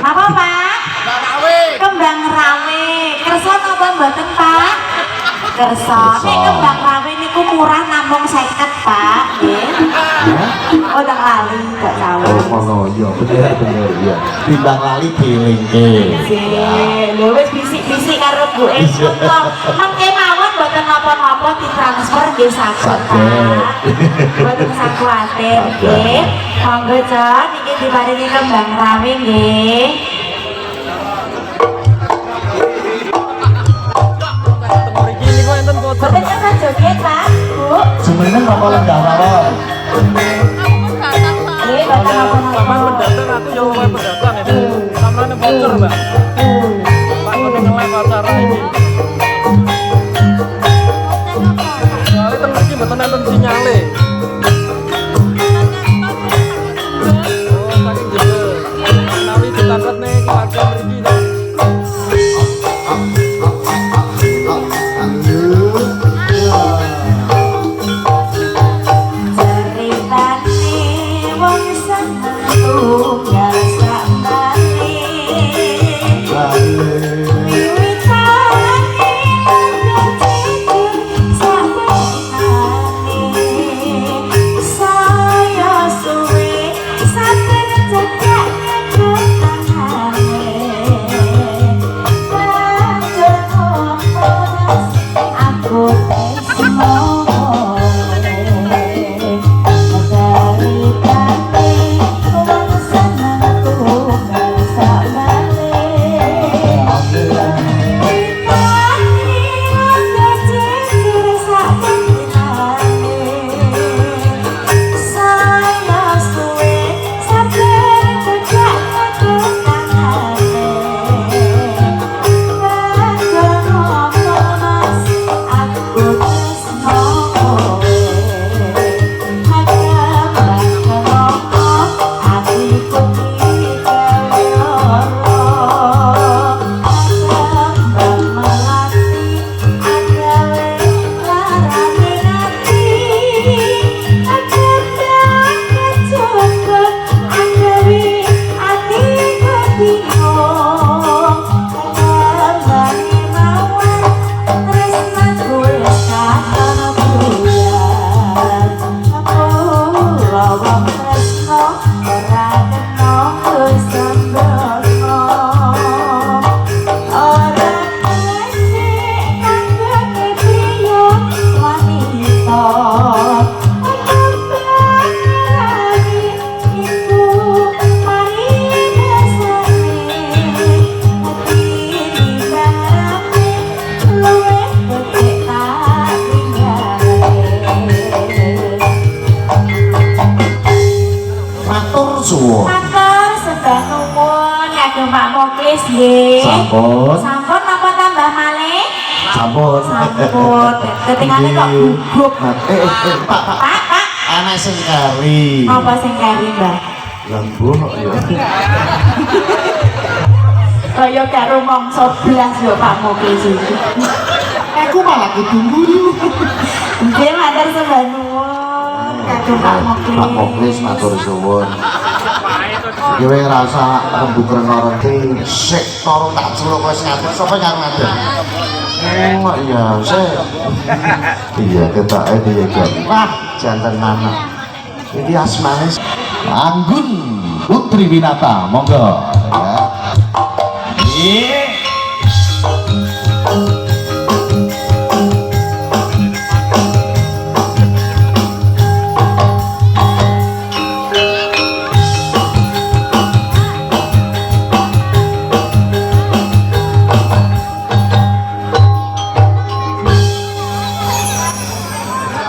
Apa Pak? Kembang rawe. Kersa napa mboten Pak? Kersa. Nek kembang rawe niku murah namung 50 Pak. Nggih. Oh tak lali gak salah. Oh ngono iya bener iya. Timbang lali dilingke. Nggih. Lho wis bisik-bisik karo Bu Esuk kok. Mengke mawon mboten napa-napa ditransfer nggih saged Pak. Mboten usah kuwatir nggih. Monggo Cak niki diparingi kembang rawe nggih. Boten kena joget Pak, Bu. Sebenarnya apa lenggah mawon? Nggih, boten apa-apa. Pendatang aku yang mau pendatang itu sampean bocor Mbak. Pak ngene nge-live acara ini. Soalnya ten mriki mboten enten sinyale. Oh, saking jebel. Menawi ditangkat nih keluarga mriki. Sampun. Sampun apa tambah malih? Sampun. Sampun. Ketinggalan kok gugup. Pak. Ana sing kari. Apa sing kari, Mbah? Lembuh ya. Kaya karo mangsa blas yo Pak Muklis iki. Aku malah ditunggu yuk. Nggih, matur sembah nuwun. Kagem Pak Muklis. Pak Muklis matur suwun. Kowe rasa rembug rena-renti sik turu tak celuk wis ngadeg sapa karo ngadeg. Oh iya, sik. Iya, ketoke piye kok. Wah, janten anak. Iki asmane Anggun Putri Winata, monggo. Ya. Iya.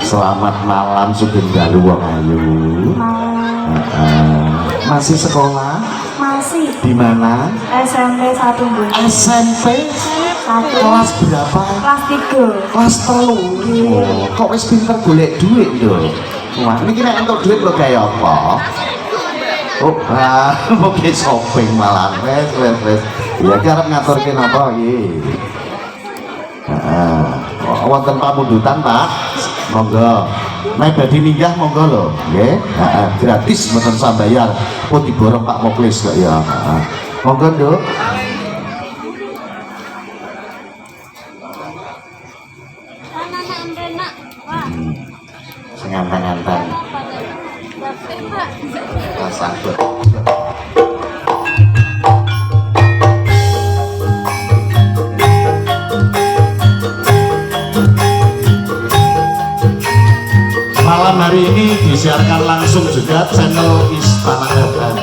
Selamat malam Sugeng Dalu wong ayu. Masih sekolah? Masih. Di mana? SMP 1 Bu. SMP? Kelas berapa? Kelas 3. Kelas 3. Oh, kok wis pinter golek duit lho. Wah, niki nek entuk duit lho kaya apa? Oh, mungkin shopping malah wes. Ya ki arep ngaturke napa iki? Wonten pamundutan Pak, monggo. Nek badhe minggah monggo lho, nggih. Gratis mboten sambayar. Pun diborong Pak Muklis kok ya. Monggo, Nduk. Anak-anak empenak. Wah, Sing anteng-anteng. bapak, Pak. Sambut. Malam hari ini disiarkan langsung juga channel Istana FM.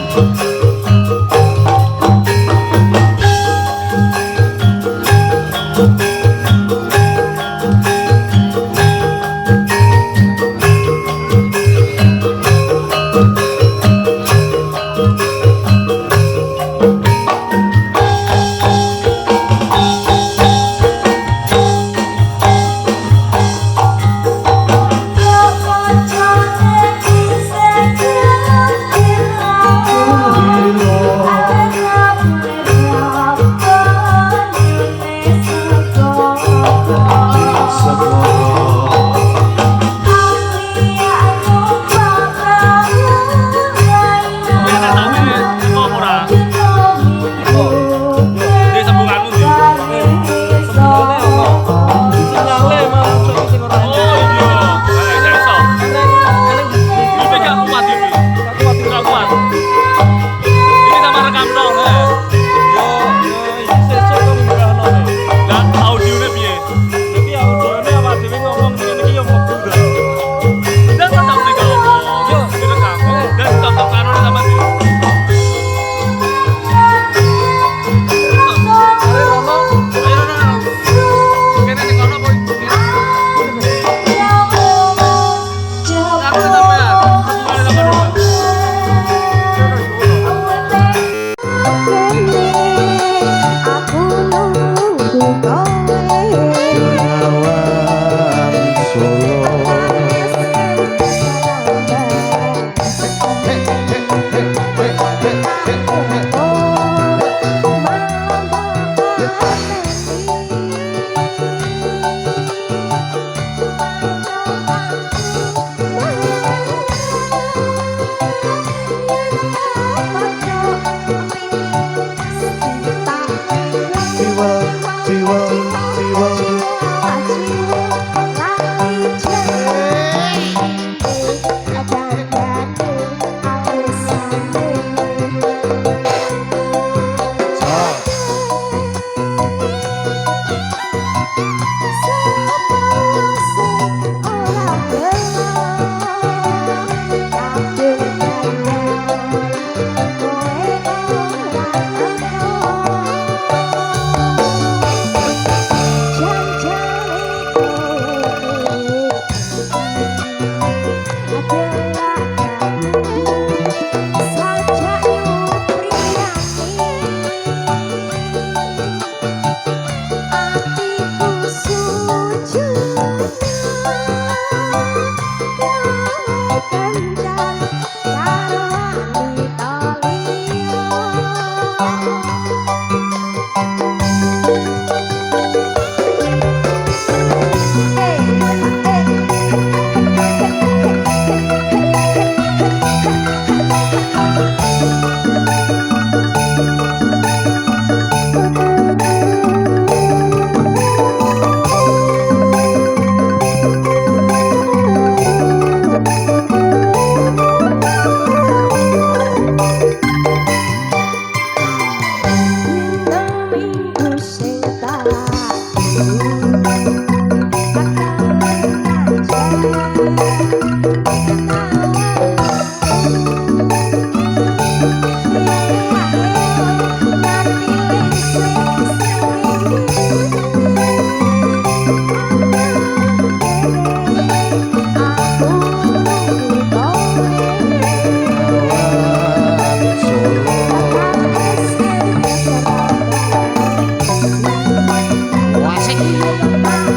Wasik.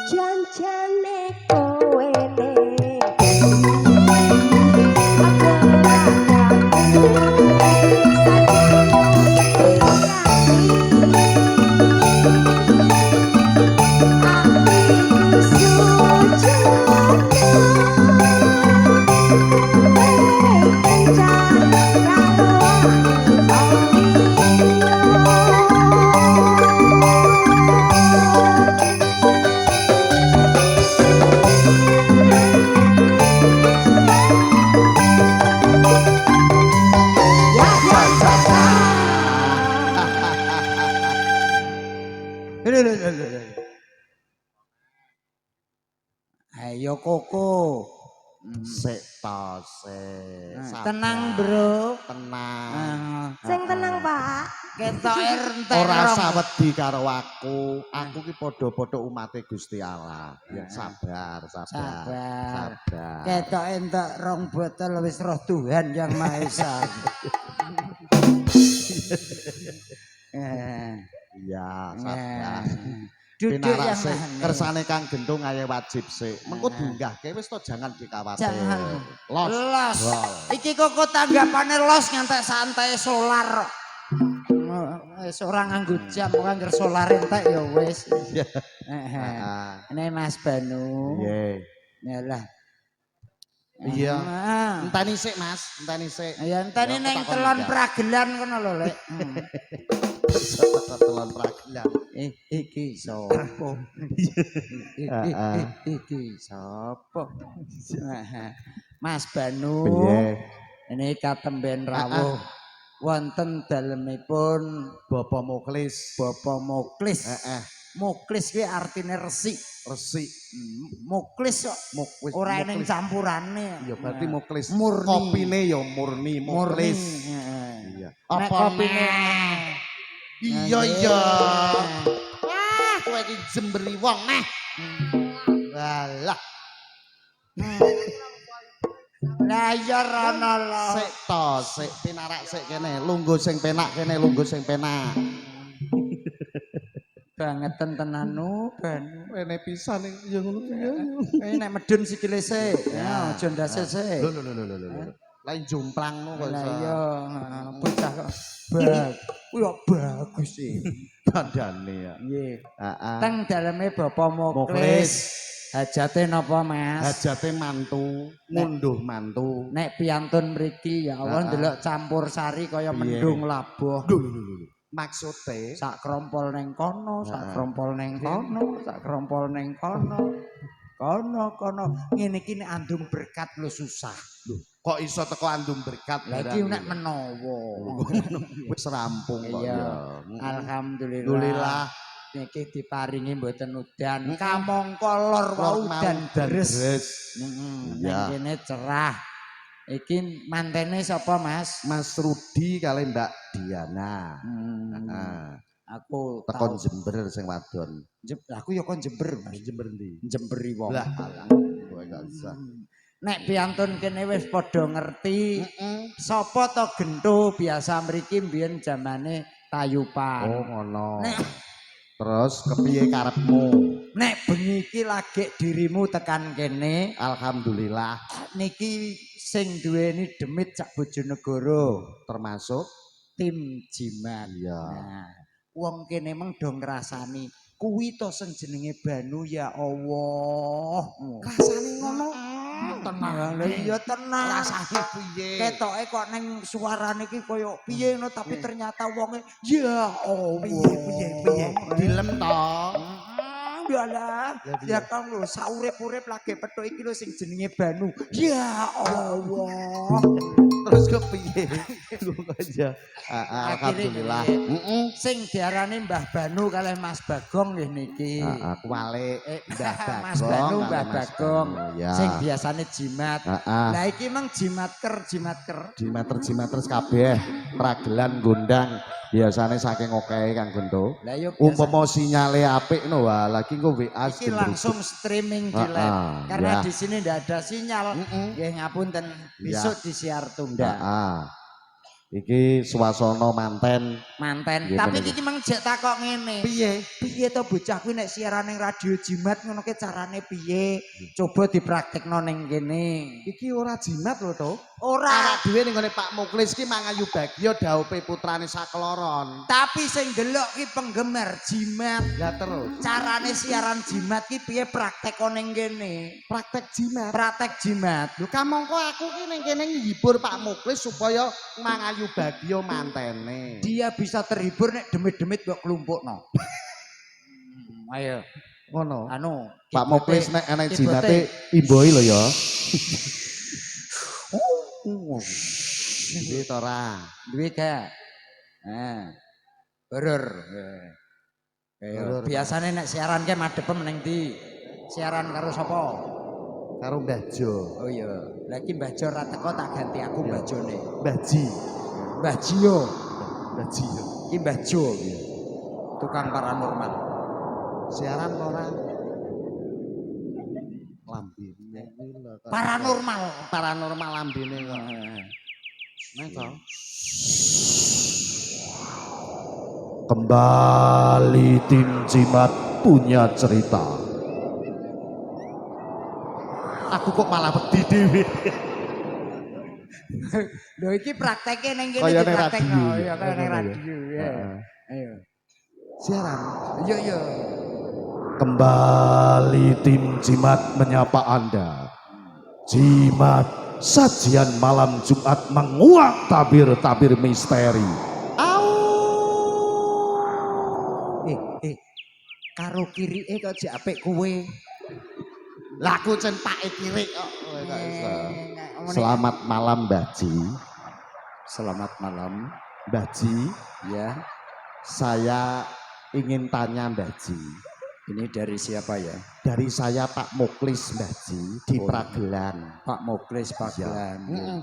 Janjane kowe Ayo koko. Sik to sik. Sabar. Tenang, Bro. Tenang. sing tenang Pak. Ketoke entek Ora usah wedi karo aku. Aku ki padha-padha umate Gusti Allah. Ya sabar, sabar. Sabar. Sabar. Ketoke entek 2 botol wis roh Tuhan Yang Maha Esa. Iya, sabar. Duduk yang sik mana? kersane Kang Gendung ayo wajib sik. Mengko diunggahke wis to jangan dikhawatir. Jangan. Los. Los. Gol. Iki koko tanggapane los ngantek santai solar. Wis ora nganggo jam, ora ngger solar entek ya wis. Heeh. Ini Mas Banu. Nggih. Yalah. Iya. Ah. Enteni sik Mas, enteni sik. Ya enteni Ya, ning takon telon enggak. pragelan kono lho, Lek. Telon pragilan. Iki sapa? Iki sapa? Mas Banu. Piye? Ini katemben rawuh wonten dalemipun Bapak Muklis. Bapak Muklis. Muklis kuwi artine resik. Resik. Muklis kok Muklis. ora ning campurane. Ya berarti Muklis. Murni. Kopine ya murni Muklis. Iya. Apa kopine? Iya iya. Wah, kowe iki jemberi wong neh. Walah. Lah ya rono lho. Sik to, sik pinarak sik kene. Lungguh sing penak kene, lungguh sing penak. Bangetan tenanu ban. Rene pisan ya ngono kuwi. Nek medun sikile sik. Ya aja ndase sik. Lho. Lain jumplangmu kok Lah iso. iya, bocah kok kuwi kok bagus sih. Dandane ya. Nggih. Heeh. Teng daleme Bapak Muklis. Muklis. Hajate napa, Mas? Hajate mantu, ngunduh mantu. Nek piantun mriki ya Allah ndelok campur sari kaya Piye? mendung labuh. Maksude Sak krompol neng kono, sak krompol neng kono, sak krompol neng kono. Kono ngene iki nek andung berkat lu susah. kok iso teko andung berkat. Lah iki nek menawa. Wis rampung kok Iya. ya. Alhamdulillah. Alhamdulillah. Niki diparingi mboten udan. Kamangka lor wau udan deres. Heeh. Iya. Kene cerah. Iki mantene sapa, Mas? Mas Rudi kali Mbak Diana. Heeh. Aku Tekon tau Jember sing wadon. aku ya kon Jember, Mas. Jember ndi? Jemberi wong. Lah, kowe gak usah. Nek piantun kene wis padha ngerti sapa to gento biasa mriki mbiyen zamane tayupan. Oh, ngono. Terus kepiye karepmu? Nek bengi iki lagi dirimu tekan kene, Alhamdulillah niki sing duweni demit sak Bojonegoro termasuk tim jimat. iya. Nah, wong kene meng do ngrasani kuwi to sing jenenge Banu ya Allah. Rasane ngono. Tenang. Lah iya tenang. Rasane piye? Ketoke kok ning suarane iki koyo piye no tapi ternyata wonge ya Allah. Piye? Dilem to. Yalah, ya kan lho saurip-urip lagi petuk iki lho sing jenenge Banu. Ya Allah. Terus kepiye? Ngono aja. Alhamdulillah. Sing diarani Mbah Banu kalih Mas Bagong nggih niki. Aku walik Mbah Bagong. Mas Banu Mbah Mas Bagong. Banu, ya. Sing biasane jimat. Heeh. Lah iki meng jimatker. Jimater kabeh pragelan gondang biasane saking okehe Kang Gento. Lah yo Umpama sinyale apik no wah lagi engko WA iki langsung streaming di live karena ya. di sini ndak ada sinyal. Nggih ngapunten besok disiar tunda. Heeh. Iki swasana manten. Manten. Iya, Tapi bener. iki mang jek takok ngene. Piye? Piye to bocah kuwi nek siaran ning radio jimat ngono ki carane piye? Coba dipraktekno ning kene. Iki ora jimat lho to. Ora. Awak dhewe ning ngene Pak Muklis ki mangayu bagya daupe putrane sakloron. Tapi sing delok ki penggemar jimat. Lah terus Carane siaran jimat ki piye praktekno ning kene? praktek jimat. Praktek jimat. Lho kamangka aku ki ning kene ngibur Pak Muklis supaya mangayu bagya mantene. Dia bisa terhibur nek demit-demit mbok klumpukno. Ayo. Ngono. Anu, Pak Muklis nek ana kibote. jimate imboi lho ya. Iki to ora. Duwe gak? Horor. Horor. Biasane nek siaran ke madhepem ning ndi? Siaran karo sapa? Karo Mbah Jo. Oh iya. Lah iki Mbah Jo ora teko tak ganti aku Mbah Jone. Mbah Ji. Mbah Jio. Mbah Ji. Iki Mbah Jo. Tukang paranormal. Siaran kok ora. Lambene kuwi lho. Paranormal. Paranormal lambene kok. Nek to. Kembali tim Jimat punya cerita. Aku kok malah wedi dhewe. Lho iki prakteke ning kene Kaya ning dipraktekno. radio. Ya kaya ning Ngono ya. radio ya. Ayo. Siaran. Yo yo. Kembali tim Jimat menyapa Anda. Jimat, sajian malam Jumat menguak tabir-tabir misteri. Karo kirike kok jek apik kowe. Laku centake kirik kok. Ngene. Selamat malam Mbah Ji. Selamat malam. Mbah Ji, Ya, saya ingin tanya Mbah Ji. ini dari siapa ya? Dari saya Pak Muklis Mbah Ji di Oh, Pragelan. Pak Muklis Pagelan. Mm-mm.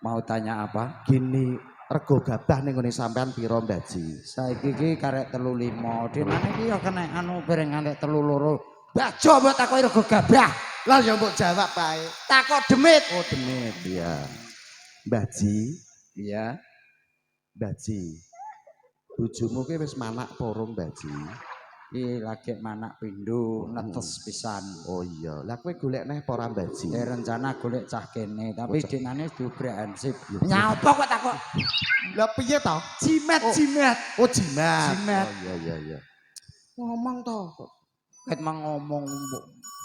Mau tanya apa? Gini, rego gabah ning ngene sampean pira Mbah Ji? Saiki iki karek 35. Dinane iki ya kena anu bareng ngantek 32. Bajo mbok takoki rego gabah. Lah ya mbok jawab bae. Takok demit. Oh demit ya. Mbah Ji, Iya. Mbah Ji. Bojomu ki wis manak porong Mbah Ji. Iki lagi manak pindho netes pisan. Oh iya, lah kowe golek neh apa ora Mbah Ji? Rencana golek cah kene, tapi Oh, cah. dinane diubrehensip. Ya, Nyapa kok takok? Lah piye to? Jimat, Oh. jimat. Oh jimat. Jimat. Oh iya iya. Ngomong to. Ket mang ngomong, Bu.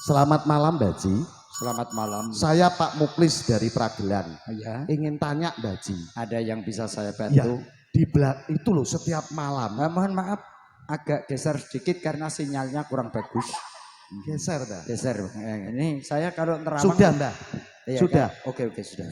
Selamat malam Mbah Ji. Selamat malam. Saya Pak Muklis dari Pragelan. Ya, Ingin tanya Mbah Ji. ada yang bisa saya Ya, bantu? di itu loh setiap malam. Mohon maaf, agak geser sedikit karena sinyalnya kurang bagus. Geser dah. Geser. Ini saya kalau nerawang. Sudah Mbah. Iya, sudah. kan? Oke, sudah.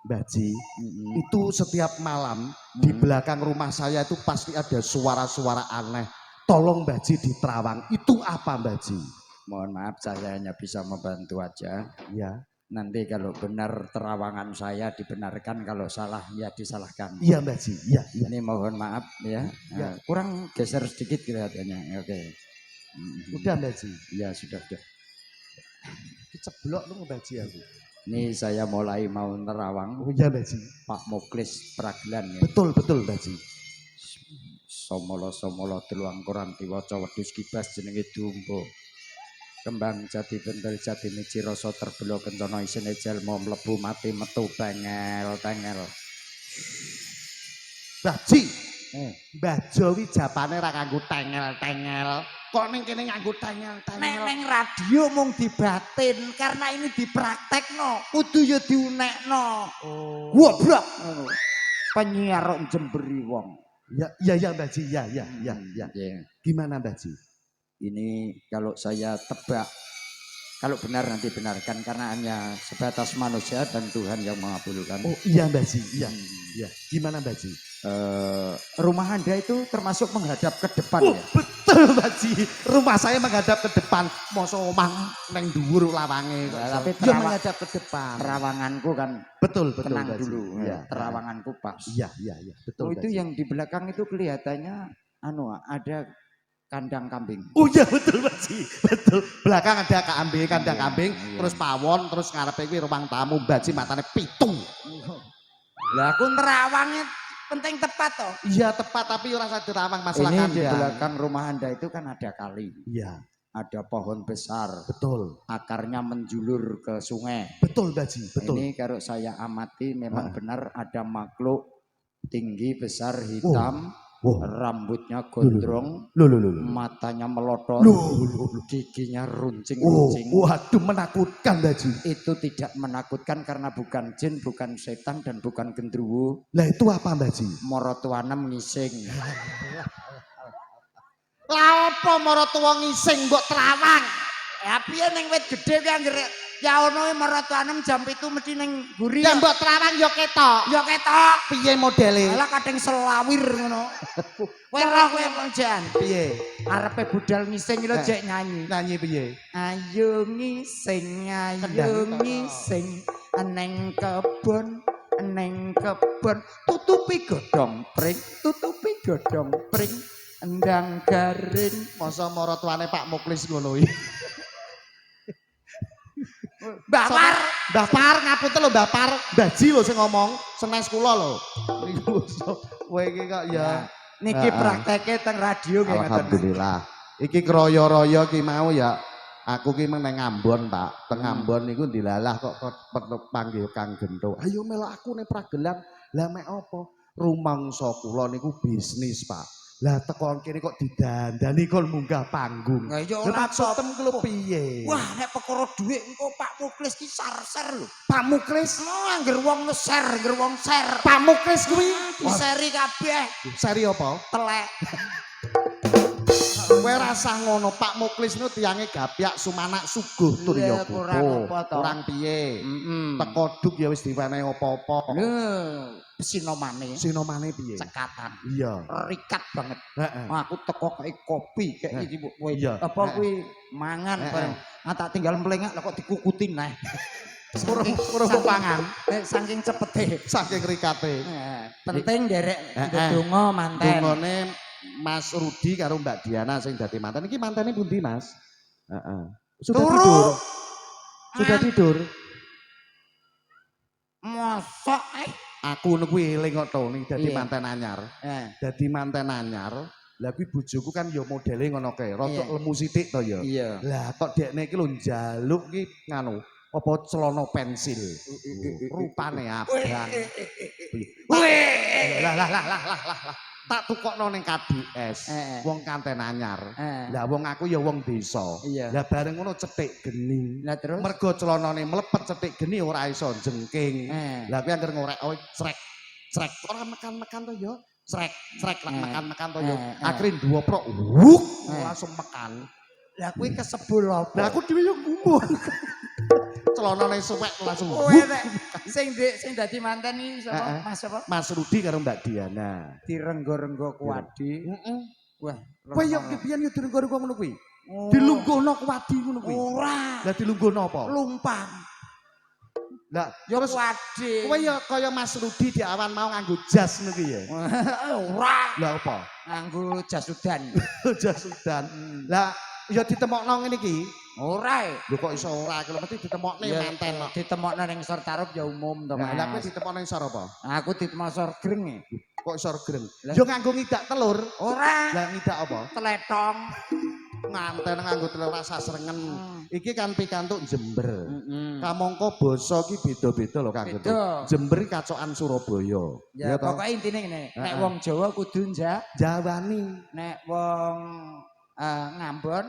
Mbah Ji, Mm-mm. itu setiap malam di belakang rumah saya itu pasti ada suara-suara aneh. Tolong Mbah Ji diterawang. Itu apa Mbah Ji? Mohon maaf, saya hanya bisa membantu aja. Ya. Nanti kalau benar terawangan saya dibenarkan, kalau salah ya disalahkan. Iya Mbah Ji. Iya, iya. Ini mohon maaf ya. Ya. Kurang geser sedikit kelihatannya. Oke. Udah Mbah Ji. Ya sudah. Ceblok lu Mbah Ji aku. Ini saya mulai mau nerawang Oh iya Mbah Ji. Pak Muklis Pragelan ya. Betul betul Mbah Ji. Somolo teluang koran diwaca wedhus kibas jenenge Dumbo. Kembang jati bentel jati miji rasa terbelo kencana isine jalma mlebu mati metu tengel. Mbah Ji. Eh, Mbah Jowi japane ra kanggo tengel-tengel. Kok ning kene nganggo tengel-tengel? Neng radio mung dibatin karena ini dipraktekno, kudu ya diunekno. Oh. Goblok ngono. Penyiar kok jemberi wong. Ya Mbah Ji. Ya. Ya. Gimana Mbah Ji? Ini kalau saya tebak, kalau benar nanti benarkan karena hanya sebatas manusia dan Tuhan yang mengabulkan. Oh iya Mbah Ji. Iya. Gimana Mbah Ji? Rumah Anda itu termasuk menghadap ke depan Oh, ya? betul Mbah Ji. Rumah saya menghadap ke depan. Mosok omah neng dhuwur lawange. Ya, tapi ya menghadap ke depan. Terawanganku kan Betul tenang Mbah Ji. dulu. Iya. Terawanganku pas. Iya. Betul. Oh, itu Mbah Ji. yang di belakang itu kelihatannya ada kandang kambing. Oh iya betul Mbah Ji. Betul. Belakang ada kandang Iya, kambing, iya. terus pawon, terus ngarepe kuwi ruang tamu Mbah Ji matane pitu. Lah aku nerawangnya penting tepat toh. Iya tepat tapi ora usah dirawang masalah Ini di kandang. belakang rumah Anda itu kan ada kali. Iya, Ada pohon besar. betul. Akarnya menjulur ke sungai. Betul Baji, betul. Ini kalau saya amati memang benar ada makhluk tinggi besar hitam. Wow. Rambutnya gondrong, Loh. matanya melotot, giginya runcing-runcing. Waduh menakutkan Baji. Itu tidak menakutkan karena bukan jin, bukan setan dan bukan gendruwo. Lah itu apa Baji? Morotuanem ngising. Lah apa maratuwa ngising mbok terawang? Ya piye ning wit gedhe ki anggere ya ono morotuanem jam itu mesti ning guri. Ya mbok terawang ya ketok. Ya ketok. Piye modele? Lah kadang selawir ngono. Kowe roh kowe Jan. Piye? Arepe budal ngising lho jek nyanyi. Nyanyi piye? Ayo ngising, ayo ngising, neng kebon, tutupi godhong pring, endang garing. Masa maratuwane Pak Muklis ngono iki. Bawar, Mbah Par ngapunten lho Mbah Par. Baji lho sing ngomong, senes kula lho. Niku kowe iki kok ya. niki prakteke teng radio nggih ngoten. Alhamdulillah. Iki kroyo-royo ki mau ya. Aku ki meneng Ambon, Pak. Teng Ambon niku dilalah kok panggil Kang Gento. Ayo melok aku ning pragelan. Lah mek apa? Rumangsa kula niku bisnis, Pak. Lah tekon kene kok didandani kon munggah panggung. Lah ya Ora ora sotem ku lho piye? Wah, nek perkara dhuwit engko Pak Muklis ki ser-ser lho. Pak Muklis, Angger wong ngeser, angger wong ser. Pak Muklis kuwi Diseri kabeh. seri apa? Telek. Kowe rasah ngono, Pak Muklis niku tiyange gapyak sumanak suguh Turya Gopo. kurang apa to? Kurang piye? Heeh. Teko duk ya wis diwenehi apa-apa. Lho, sinomane Sinomane piye? cekatan. Iya. Rikat banget. Heeh. Aku teko kayak kopi kayak iki kowe. Iya. Apa kuwi mangan bareng. Ah tak tinggal mlengak lah kok dikukutin nah. Purung pangan. Saking cepete. Saking rikate. Penting derek ndonga manten. Dungane Mas Rudi karo Mbak Diana sing dadi manten. Iki mantene pundi, Mas? Heeh. Sudah Turu. tidur. Sudah tidur. Mosok Aku niku eling kok to ning dadi Iya. manten anyar. Eh. Dadi manten anyar. Lah kuwi bojoku kan ya modele ngono kae, rada Iya. lemu sithik to ya. Iya. Lah kok dekne iki lho njaluk ki nganu, apa celana pensil. Rupane abang. Lah. Tak tukokno ning KDS. Wong kanten anyar. Lah wong aku ya wong desa. Iya. Lah bareng ngono cethik geni. Lah terus Mergo celanane mlepet cethik geni ora iso jengking. Lah kuwi anggere ngorek crek. Ora mekan-mekan to ya. Crek mekan-mekan to ya. Akhire duwoprok wuk langsung mekan. lah kuwi kesebul apa? Lah aku dhewe yo gumun. Celanane suwek langsung kowe wuk. nek sing dadi manten iki sapa? Mas apa? Mas Rudi karo Mbak Diana. Direnggo-renggo kuwadi. Heeh. Wah, Kowe yo kepian yo direnggo-renggo ngono kuwi. Dilungguhno kuwadi ngono kuwi. ora Lah dilungguhno apa? lumpang. Lah Yo terus kuwadi. kowe yo kaya Mas Rudi di awan mau nganggo jas ngono kuwi ya. Ora Lah apa? nganggo jas udan. Jas udan. Lah ya ditemokno ngene iki. Ora. Lho kok iso ora iki lho mesti ditemokne manten kok. Ditemokno ning sor tarup ya umum to, Lah kowe Mas. ditemokno ning sor apa? Aku ditemok sor greng. Kok sor greng? Lah. Yo nganggo ngidak telur. Ora. Lah ngidak apa? Teletong. Manten nganggo telur rasa srengen. Iki kan pikantuk Jember. Heeh. Kamangka basa ki beda-beda lho Kang Gento. Beda. Jember kacokan Surabaya. Ya toh? pokoke intine ngene, nek Heeh. wong Jawa kudu Jawani, nek wong Ngambon,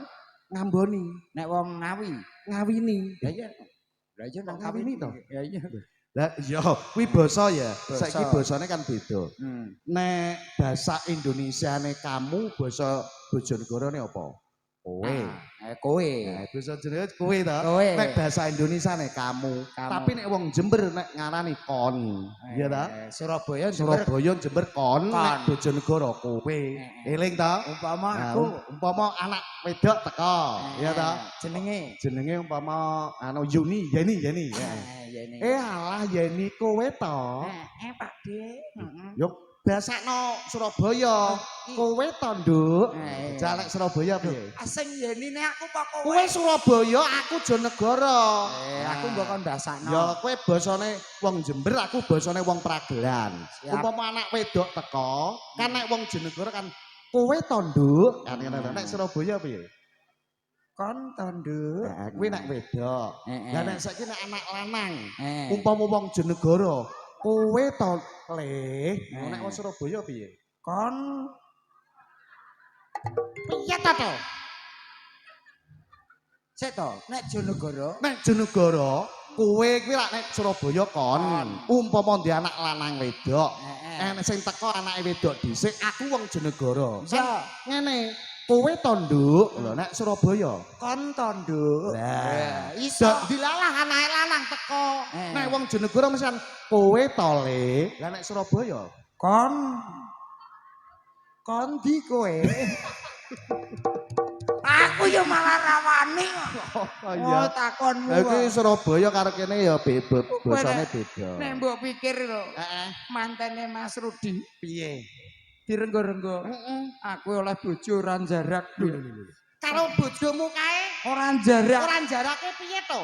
ngamboni, nek wong Ngawi. ngawini. Lah iya. Lah iya nang Ngawini to? Ya iya. Lah iya, kuwi basa ya. Basa. Saiki basane kan beda. Hmm. Nek bahasa Indonesiane kamu, basa Bojonegorone apa? Kowe. Kowe. Nah, basa jenenge kowe to. Kowe. Nek bahasa Indonesiane kamu. Kamu. Tapi nek wong Jember nek ngarani kon. Iya ta? Surabaya Jember. Surabaya Jember kon, Kon. nek Bojonegoro kowe. Eling ta? Umpama Nah, aku umpama anak wedok teko, iya ta? jenenge. Jenenge umpama anu Yeni. Ya. Ya ini. Alah Yeni kowe to. Pak De. Yuk, basakno Surabaya. Kowe to, Nduk. Jalek Surabaya piye? Asing yenine aku kok Kowe Surabaya, aku Jonegoro. aku mbok kon ndasakno. Ya kowe basane wong Jember, aku basane wong Pragelan. Siap. Umpama anak wedok teko, kan nek wong Jonegoro kan kowe to, Nduk. Kan ngono. Nek Surabaya piye? Kon to, Nduk. Heeh, kuwi nek wedok. Lah nek saiki nek anak lanang, Eh. umpama wong Jonegoro, kowe to, Le. Nek wong Surabaya piye? Kon Piye to? sik to, nek Jonegoro Nek Jonegoro, kowe kuwi lak nek Surabaya kon. Umpama ndek anak lanang wedok. Nek sing teko anake wedok dhisik, aku wong Jonegoro. Ya. Ngene, kowe to, Nduk. Lho nek Surabaya. kon to, Nduk. Lah, iso. dilalah anake lanang teko. Eh. Nek wong Jonegoro mesti kan kowe to, Le. Lah nek Surabaya. Kon di kowe. Aku yo malah rawani. Oh, takonmu. Lah iki Surabaya karo kene ya bebet, basane beda. Nek mbok pikir lho, Heeh. mantene Mas Rudi Piye? direnggo-renggo. Aku oleh bojo ora jarak. Karo bojomu kae Ora jarak. ora jarake piye to?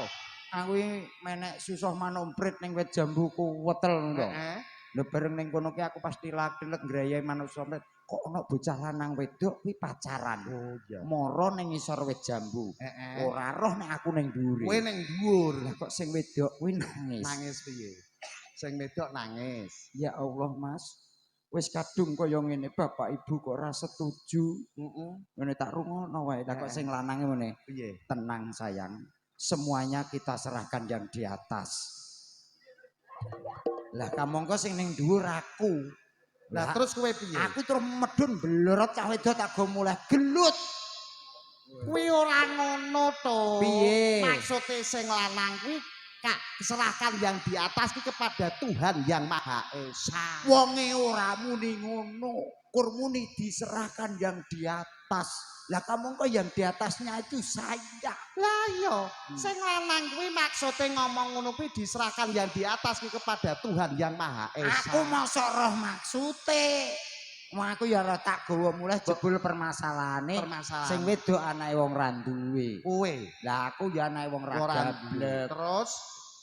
Aku iki menek susah manomprit ning wit jambu kuwetel ngono to. Heeh. Lha bareng ning kono ki aku pasti lak-lek ngrayai manuk sompret. Kok ana bocah lanang wedok kuwi pacaran. Oh iya. Moro ning ngisor wit jambu. Heeh. Ora roh nek aku ning dhuwure. Kowe ning dhuwur. Lah kok sing wedok kuwi nangis. Nangis piye? Sing wedok nangis. Ya Allah, Mas. Wis kadung kaya ngene, Bapak Ibu kok ora setuju. Heeh. Ngene tak rungono wae. Lah kok sing lanange ngene. Piye? Tenang sayang. Semuanya kita serahkan yang di atas. Lah kamangka sing ning dhuwur aku. Lah terus kowe piye? Aku terus medun blorot cah wedok tak go mulai gelut. Kuwi ora ngono to. Piye? Maksude sing lanang kuwi Kak, serahkan yang di atas itu kepada Tuhan yang Maha Esa. Wonge ora muni ngono. Kur muni diserahkan yang di atas. Lah kamu kok yang di atasnya itu saya. Lah iya, sing lanang kuwi maksude ngomong ngono kuwi diserahkan yang di atas kuwi kepada Tuhan yang Maha Esa. Aku mosok roh maksude. Wong aku ya ora tak gawa mulai jebul permasalahane. Sing wedok anake wong ra duwe. Kowe. Lah aku ya anake wong ra gablek. Terus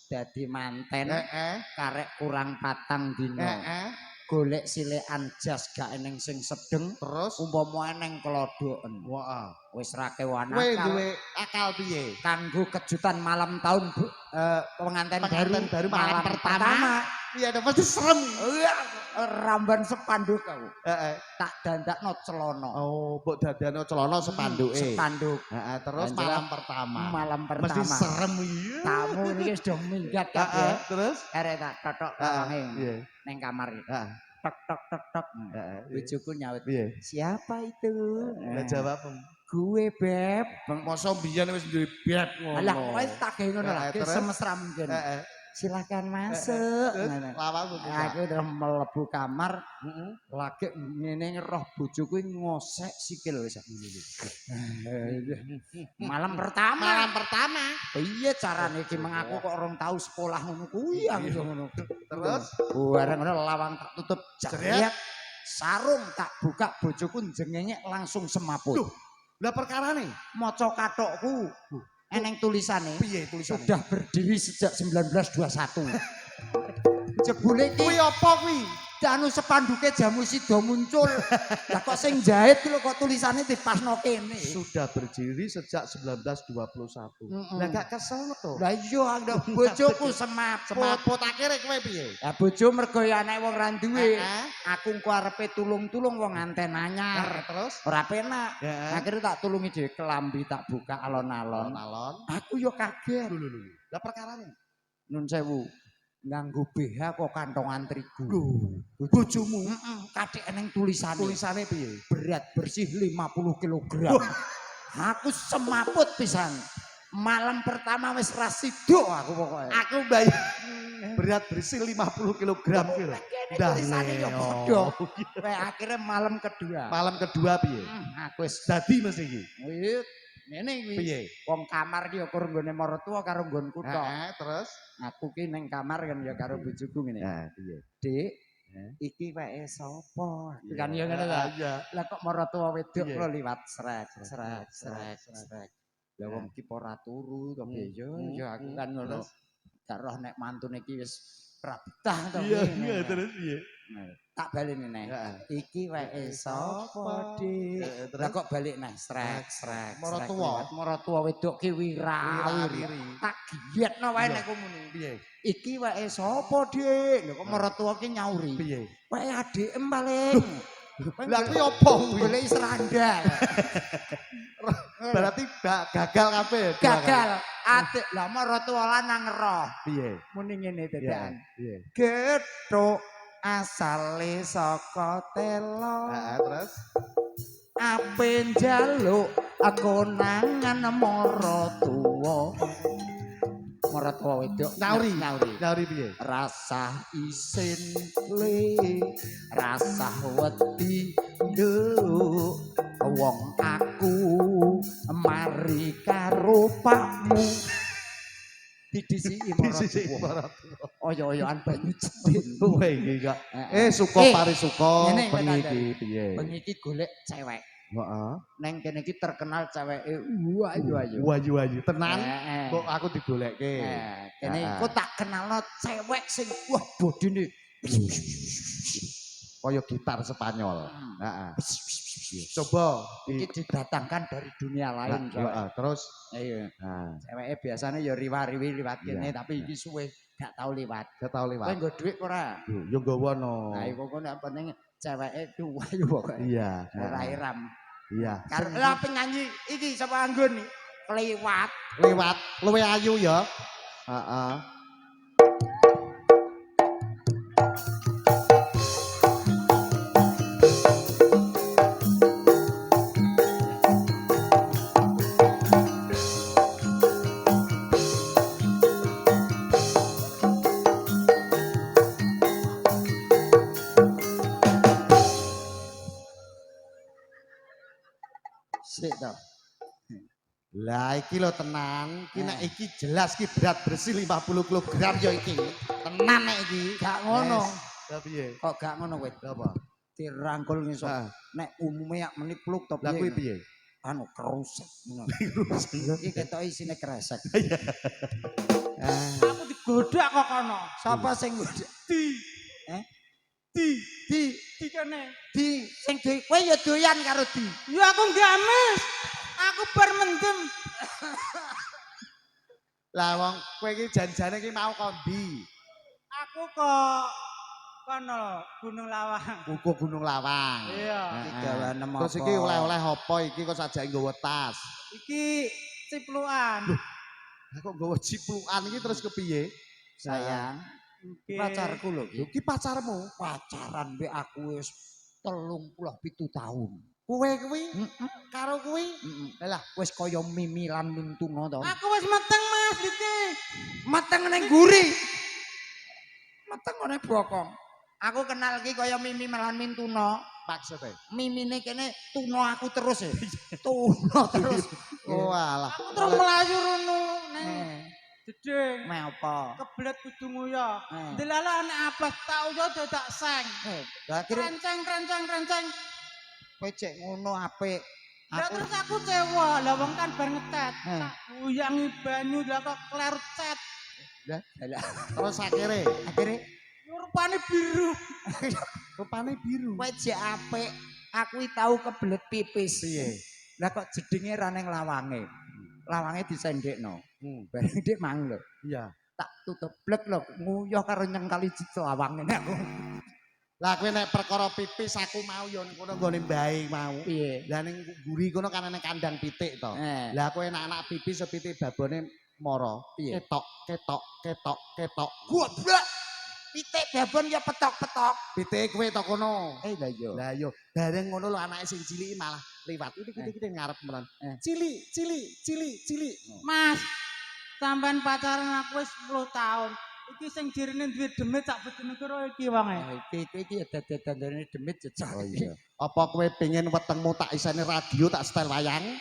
Dadi manten heeh, karek kurang patang dino. heeh, Golek silekan jas gak eneng sing sedeng. terus Umpama eneng kelodoken. wah, Wis ra kewan kowe akal. duwe akal piye? Kanggo kejutan malam tahun pengantin baru malam pertama. Iya, pasti serem. Ramban sepanduk aku. Heeh. Tak dandakno celana. Oh, mbok dadano celana sepanduke. Sepanduk. Heeh, terus Lanjut. malam pertama. Malam Mesti pertama. serem iya. Tamu ini wis do minggat Heeh, kabeh. terus Arek tak totok heeh, tangange iya. ning kamar. Heeh, Tok tok tok tok. heeh. Bojoku nyaut. Piye? Siapa itu? Lah jawab. Gue beb. Masa biyen wis duwe bed ngono. Alah, wis tak gawe ngono lah. Heeh, terus? Semesra mungkin. Heeh. Silakan masuk. Terus Ngono. lawamu Aku terus mlebu kamar, Heeh. lagi ngene roh bojoku ngosek sikil wis. Malam pertama. Malam pertama. Iya carane iki mengaku kok orang tahu sekolah ngono kuwi aku yo ngono. Terus Bareng ngono lawang tak tutup Jeret. jeret. Sarung tak buka bojoku jengenge langsung semaput. Loh, lah perkarane Maca kathokku. Eneng tulisane. piye tulisane? Sudah berdiri sejak 1921. Jebule iki Kuwi apa kuwi? anu sepanduke jamu sida muncul. Lah kok sing jahit lho kok tulisane dipasno kene. Sudah berdiri sejak 1921. Lah gak kesel to? Lah iya andok bojoku semaput. Semaput akhire kowe piye? Lah bojo mergo ya anake wong ra duwe. Heeh. Aku engko arepe tulung-tulung wong anten anyar. Terus Ora penak. Heeh. Akhirnya tak tulungi dhewe kelambi tak buka alon-alon. alon. Aku yo kaget. Lah perkarane Nun sewu. Nganggo BH kok kantongan terigu. bojomu Kathik eneng tulisane. tulisane piye? Berat bersih 50 kg. Aku semaput pisan. Malam pertama wis ra sido aku pokoknya. Aku bayar berat bersih 50 kg ki lho. Tulisane yo padha. Kayak akhirnya malam kedua. Malam kedua piye? Aku wis Dadi mesti iki. wit ngene kuwi. Piye? Wong kamar ki ya kur nggone maratuwa karo nggonku tok. Heeh, terus Aku ki ning kamar kan ya karo bojoku ngene. nah piye? Dik, Iki wae sapa? Kan ya ngono ta. Lah kok maratuwa wedok lho liwat srek. Lah wong iki ora turu to bejo ya aku kan ngono. Gak roh nek mantune iki wis prabetah to. Iya terus piye? Tak baleni neh. Iki wae sapa, Dik? Lah kok balik neh srek. Maratuwa wedok ki wirawiri. Tak gietno wae nek ngono. Piye? Iki wae sapa, Dik? Lho kok maratuwa ki nyauri. Piye? Wae adhem paling. Lah kuwi opo kuwi? Golek seranda. Berarti gagal kabeh. Gagal. Adik lah maratuwa lanang roh. Piye? Muni ngene dadan. Piye? Gethuk asale saka telo. Terus Ape njaluk konangan maratuwa. Maratuwa wedok nyauri piye? Rasah isin le, rasah wedi nduk wong aku mari karo pakmu. Didisiki maratuwa. Oyo-oyoan banyu jedin. Kowe iki kok. Suka parisuka bengi iki piye? Bengi iki golek cewek. Heeh. Neng kene iki terkenal ceweke ayu-ayu. Wayu-wayu tenan. Kok aku digoleke. Kene iku tak kenalno cewek sing wah bodine kaya gitar Spanyol. Heeh. Coba iki didatangkan dari dunia lain. Heeh, terus iya. Nah, Ceweke biasanya ya riwa-riwi liwat kene tapi iki suwe gak tau liwat. Kowe nggo dhuwit ora? yo nggawa no. Nah, iku kok nek penting ceweke ayu pokoke. Iya. Ora iram. Iya. Karo penyanyi iki sapa anggun iki? Kliwat. Luwe ayu ya. Heeh. Sik to. Lah iki lho tenan, iki nek iki jelas iki berat bersih 50 kg ya iki. Tenan nek iki. Gak ngono. Lah piye? Kok gak ngono kowe? Apa? Dirangkul ngisor. Nek umume yak menit pluk to piye? Lah kuwi piye? Anu kerusek ngono. Iki ketok isine kresek. Aku digodak kok kono. Sapa sing godak? Di kene. Di sing kowe ya doyan karo di. Ya aku games. Aku bar mendem. Lah wong kowe iki janjane iki mau kondi. Aku kok kono Gunung Lawang. Buku Gunung Lawang. Iya. Gawane apa? Terus iki oleh-oleh apa iki kok sajake nggawa tas? Iki ciplukan. Lah kok nggawa ciplukan iki terus kepiye? Sayang, Iki pacarku lho Lho iki. ki pacarmu. Pacaran mbek aku wis 37 tahun. Kowe kuwi karo kuwi. Lah wis kaya Mimi lan Mintuna to. Aku wis meteng Mas iki. Mateng ning guri. Mateng ngene bokong. Aku kenal iki kaya Mimi lan Mintuna. Maksudnya? Mimine kene tuna aku terus e. Tuna terus. Oh alah. Aku terus melayu rono nang jeding. Me apa? Kebelet kudu nguyah. Eh. Delala nek abas tak uyah dadak seng. Lah kira Renceng. kowe cek ngono apik. Lah Aku terus aku cewa, lah wong kan bar ngetet. Eh. Tak uyangi banyu lah kok klerut cet. lah Terus akhirnya Rupane biru. rupane biru. kowe cek apik. Aku tahu kebelet pipis. Piye? Lah kok jedinge ra ning lawange. Lawange disendekno. Bareng dik mang lho. Iya. Tak tutup blek lho nguyah karo nyengkali lawange nek aku. Lah kowe nek perkara pipis aku mau yo kono nggone mbae mau. Piye? Lah ning guri kono kan ana kandang pitik to. Lah kowe anak-anak pipis pitik babone mara. Piye? Ketok. Goblok. Pitik babon ya petok-petok. Pitik kowe to kono. Lah iya. Lah yo bareng ngono lho anake sing cilik malah liwat. Iki ngarep menan. Cilik. Mas, sampean pacaran aku wis 10 tahun. Iki sing jirine duwe demit sak bedene karo iki wonge. Iki ya dadane demit jejak. Oh iya. Apa kowe pengen wetengmu tak iseni radio tak setel wayang?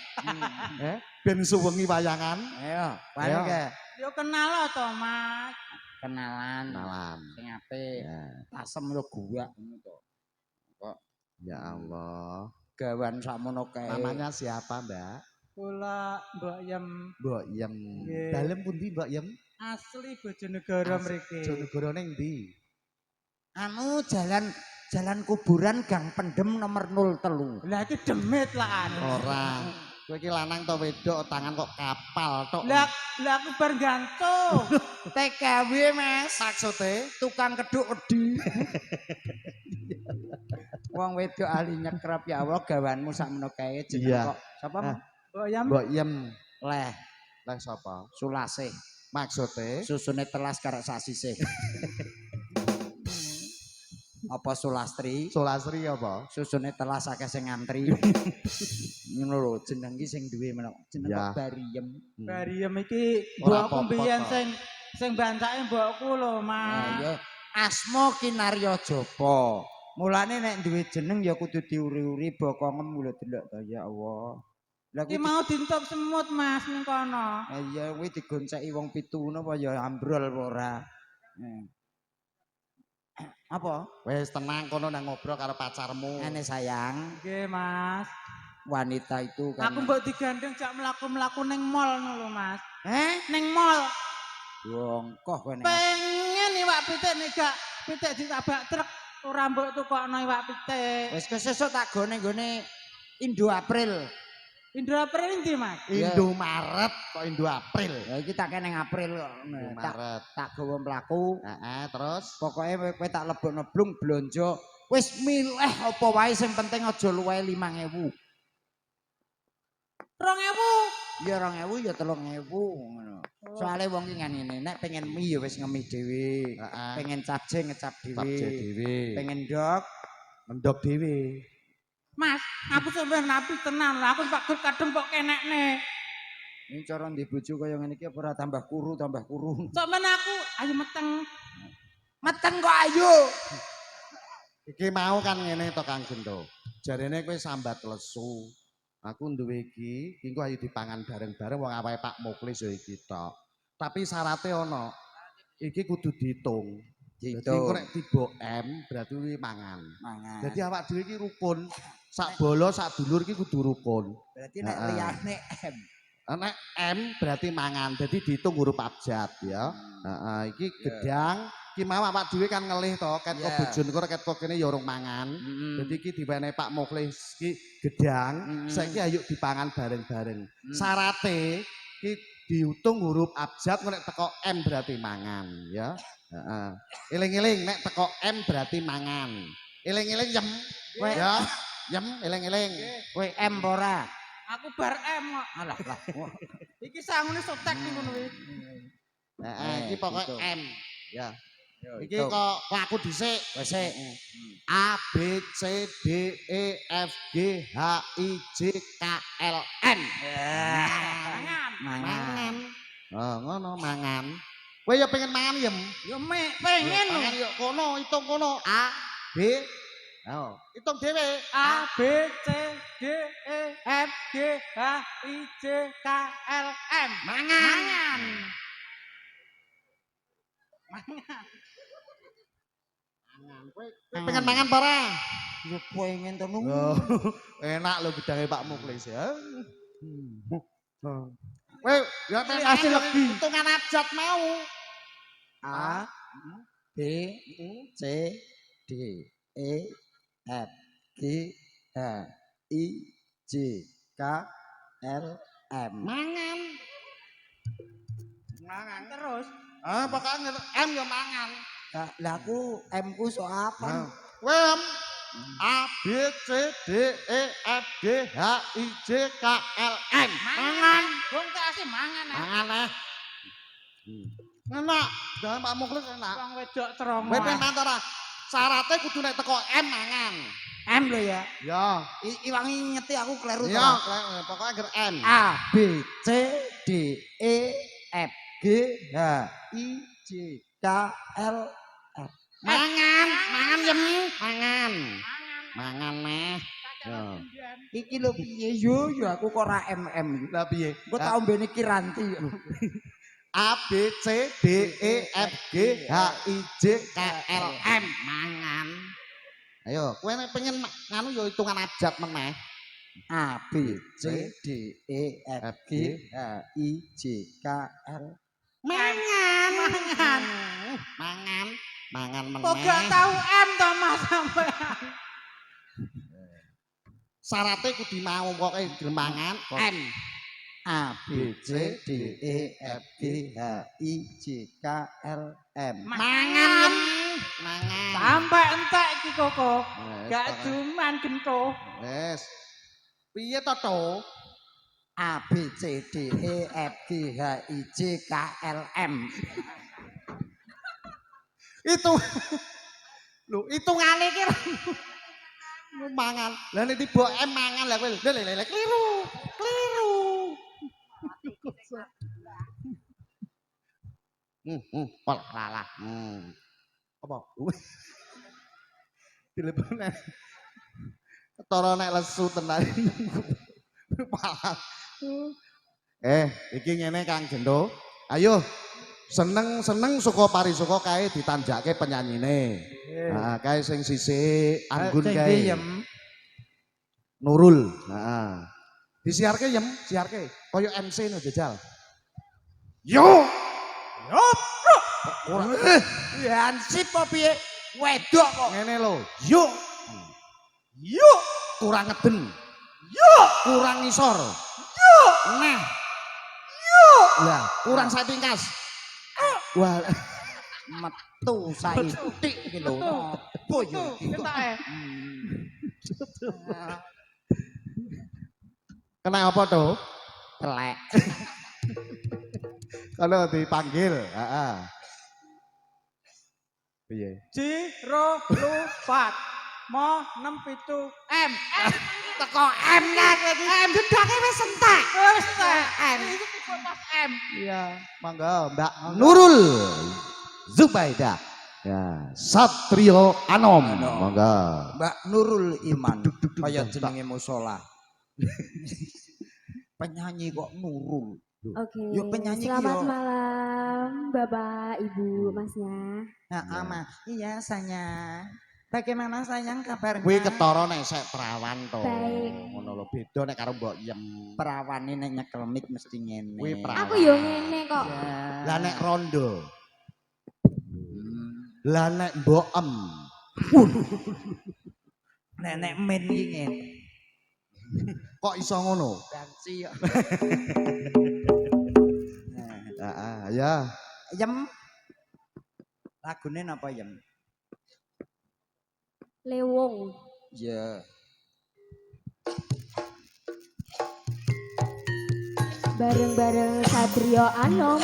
Ben suwengi wayangan. Ayo, paling ke. Yo kenal to, Mas. kenalan. Kenalan. Sing apik. Ya. Tasem yo guwak ngono to. Kok Ya Allah. gawan sakmono kae. Namanya siapa, Mbak? Kula Mbok Yem Mbok Yem. Nggih. Dalem pundi Mbok Yem? asli Bojonegoro mriki. Bojonegoro ning ndi? Anu jalan kuburan Gang Pendem nomor 03. Lah iki demit lah anu. Ora. Kowe iki lanang to wedok tangan kok kapal tok. Lah aku bar gantung. TKW Mas. Maksude Tukang keduk wedi. Wong wedok ahli nyekrap ya Allah gawanmu sakmono kae jeneng Iya. kok. Sapa? Ah. Mbok Yem Mbok Yem. Leh Lah sapa? Sulase. Maksude Susune telas karek sasise. Apa Sulastri? Sulasri apa? Susune telas akeh sing ngantri. Ngono lho jeneng iki sing duwe menok. Jeneng Ya. kok Bariem. Bariem iki Ora mbokku apa-apa mbiyen kok. sing bancake mbokku lho, Nah, Mas. ya asma Kinarya Japa. Mulane nek duwe jeneng ya kudu diuri-uri bokongem lho delok to ya Allah. Lah Iki kuwi mau dintup semut, Mas, ning kono. iya kuwi digonceki wong pitu napa ya ambrol apa ora. Apa? Wis tenang kono nang ngobrol karo pacarmu. Ane sayang, Nggih, Mas. wanita itu kan. Aku mbok digandeng jak mlaku-mlaku ning mall ngono lho, Mas. Ning Ning mall. bongkoh kowe ning. Pengen iwak pitik nek gak pitik ditabak truk ora mbok tukokno iwak pitik. Wis sesuk tak gone nggone Indo April. Indro April ndi, Mas? Indomaret kok Indo April. Ya iki tak kene April kok. Tak Indomaret. tak gawa mlaku. Heeh, terus Pokoke kowe tak lebokno blung blonjo. Wis milih apa wae sing penting aja luwih 5.000. 2000. Ya 2.000 ya 3.000 ngono. Soale wong iki ngene nek pengen mie ya wis ngemi dhewe. heeh, Pengen capje ngecap sabje dhewe. dhewe. Pengen ndok Mendok dhewe. Mas, aku sampeyan nabi tenan lah. Aku Pak Gur kadung kok kenekne. ini cara ndek bojo kaya ngene iki apa ora tambah kuru. Sampeyan aku ayo meteng. Meteng kok ayo. Iki mau kan ngene to Kang Gento. Jarene kowe sambat lesu. Aku duwe iki engko ayo dipangan bareng-bareng wong awake Pak Muklis ya iki tok. Tapi syaratnya ono. Iki kudu diitung. Jadi engko nek tiba M berarti kuwi mangan. Mangan. Jadi awak dhewe iki rukun. Sak bolo sak dulur iki kudu rukun. Berarti nek Heeh. liyane M. Nek M berarti mangan. Jadi diitung huruf abjad ya. Iki gedang iki mau awak dhewe kan ngelih to ket kok bojon kok ket kok kene ya urung mangan. Jadi iki diwenehi Pak Muklis iki gedang, saiki ayo dipangan bareng-bareng. Syarate iki diutung huruf abjad nek teko M berarti mangan ya. Heeh. Eling-eling nek teko M berarti mangan. Eling-eling yem. Ya. Yem eling-eling. Kowe M apa ora? Aku bar M kok. Alah lah. Iki sangune sotek ning ngono kuwi. Heeh, iki pokoke gitu. M. Ya. Yo, Iki itu. kok aku dhisik. Wes sik. A B C D E F G H I J K L M. Mangan. Mangan. Oh, ngono mangan. Kowe ya pengen mangan yem. Yo pengen lho. Mangan yo kono, hitung kono. A B Oh, hitung dhewe. A B C D E F G H I J K L M. Mangan. Mangan. Kowe pengen mangan apa ora? Yo pengen to nung. Oh, enak lho gedange Pak Muklis ya. Kowe ya pengen Hasil mangan legi. hitungan abjad mau. A B C D E F G H I J K L M. Mangan. Mangan. Terus Ah, pokoknya M ya mangan. Lah aku M ku so apa? Wem A B C D E F G H I J K L M. Mangan. Wong tak asih mangan. Mangan eh. Enak. Jangan Pak Muklis enak. Wong wedok cerongo. Kowe pengen mangan ora? Syaratnya kudu nek teko M mangan. M lho ya. Ya. Iwangi ngeti aku kleru to. Ya, pokoknya ger M. A B C D E F G H I J K L M. Mangan, mangan yem, mangan. Mangan meh. Ya. Iki lho piye yo aku kok ora MM. Lah piye? Engko tak ombene Kiranti. A B C D E F G H I J K L M mangan. Ayo, kowe nek pengen nganu ya hitungan abjad meneh. A B C D E F G H I J K L Mangan. Mangan. Mangan. Mangan meneh. Kok gak tahu M to Mas sampean. Syaratnya kudu mau pokoke gelem mangan M. A B C D E F G H I J K L M Mangan. Mangan. Sampai entek iki koko. Wes, Gak pokoke. cuman gento. Wes. Piye to, To? A B C D E F G H I J K L M Itu lho, hitungane iki mangan. Lah nek tiba M mangan lah kowe. Lha keliru. Keliru. Pol lalah. Apa? Telepon. Ketara nek lesu tenan. Malah. Iki ngene Kang Gendo. Ayo. Seneng suka parisuka kae ditanjake penyanyine. Nah, kae sing sisik anggun kae. Nurul. Heeh. Disiarke Yem, siarke. Kaya MC no jajal. Yo. Yo. Ora. Hansip apa piye? Wedok kok. Ngene lho. Yo. Yo Kurang ngeden. yo Kurang ngisor. yo Nah. yo Lah, kurang satingkas. Wah, metu saithik iki lho. Apa yo iki kok? Ketae. kena apa tuh? Telek. Kalau dipanggil, heeh. Piye? Jiro lupat. Mo 67 M. Teko M nek iki. M gedake wis entek. Wis entek. M. Iki kok pas M. Iya, mangga Mbak Nurul Zubaida. Ya, Satrio Anom. Mangga. Mbak Nurul Iman kaya jenenge musala. Penyanyi kok Nurul. Oke. Yuk, penyanyi Selamat ki, yo. malam, Bapak, Ibu, Masnya. Nah, Ama. Iya, sayang. Bagaimana sayang kabarnya? Kuwi ketara nek sek perawan to. Baik. Ngono lho, beda nek karo Mbok Yem. Perawane nek nyekel mic mesti ngene. Kuwi perawan. Aku yo ngene kok. Ya. Lah nek rondo. Lah nek Mbok Em. Nenek men iki ngene. Kok iso ngono? Dansi kok. Heeh, ya. Yem. Lagune napa Yem? Lewung. Ya. Bareng-bareng Satrio Anom.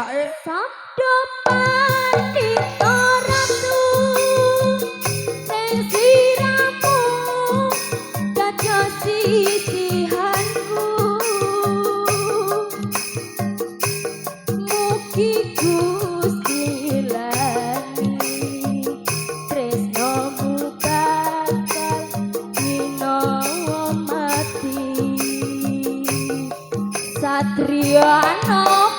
bedake. Sabdo pandita ratu ning siramu dados sisihanku mugi Gusti lani tresnomu bakal ginawa mati Satria Anom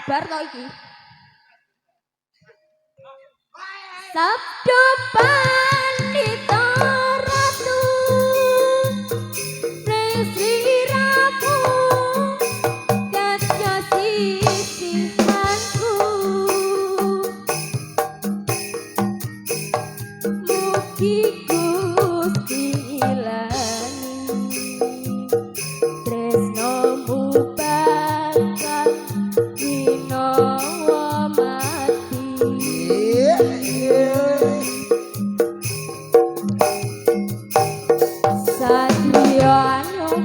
bar to iki. Sabdo pandita ratu ning sliramu dados sisihanku mugi Gusti ilani tresnomu bakal ginawa mati Satria Anom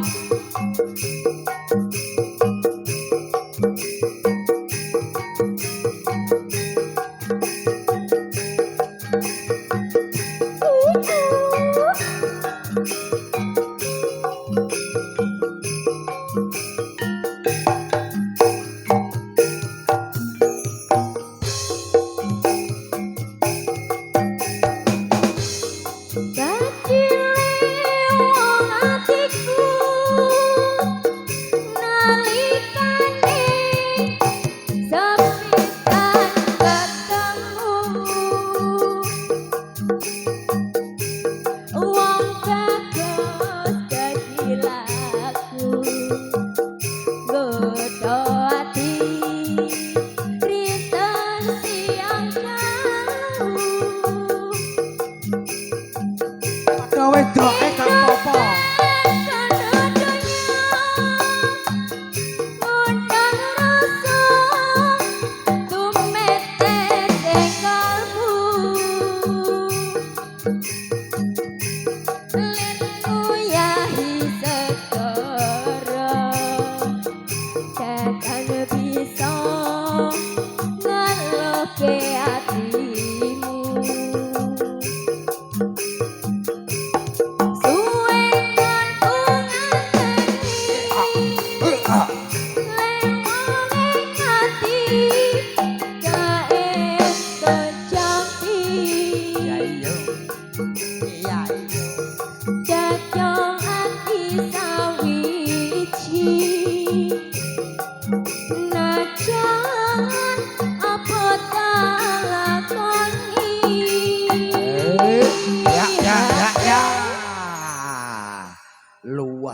Wedoke gak apa-apa.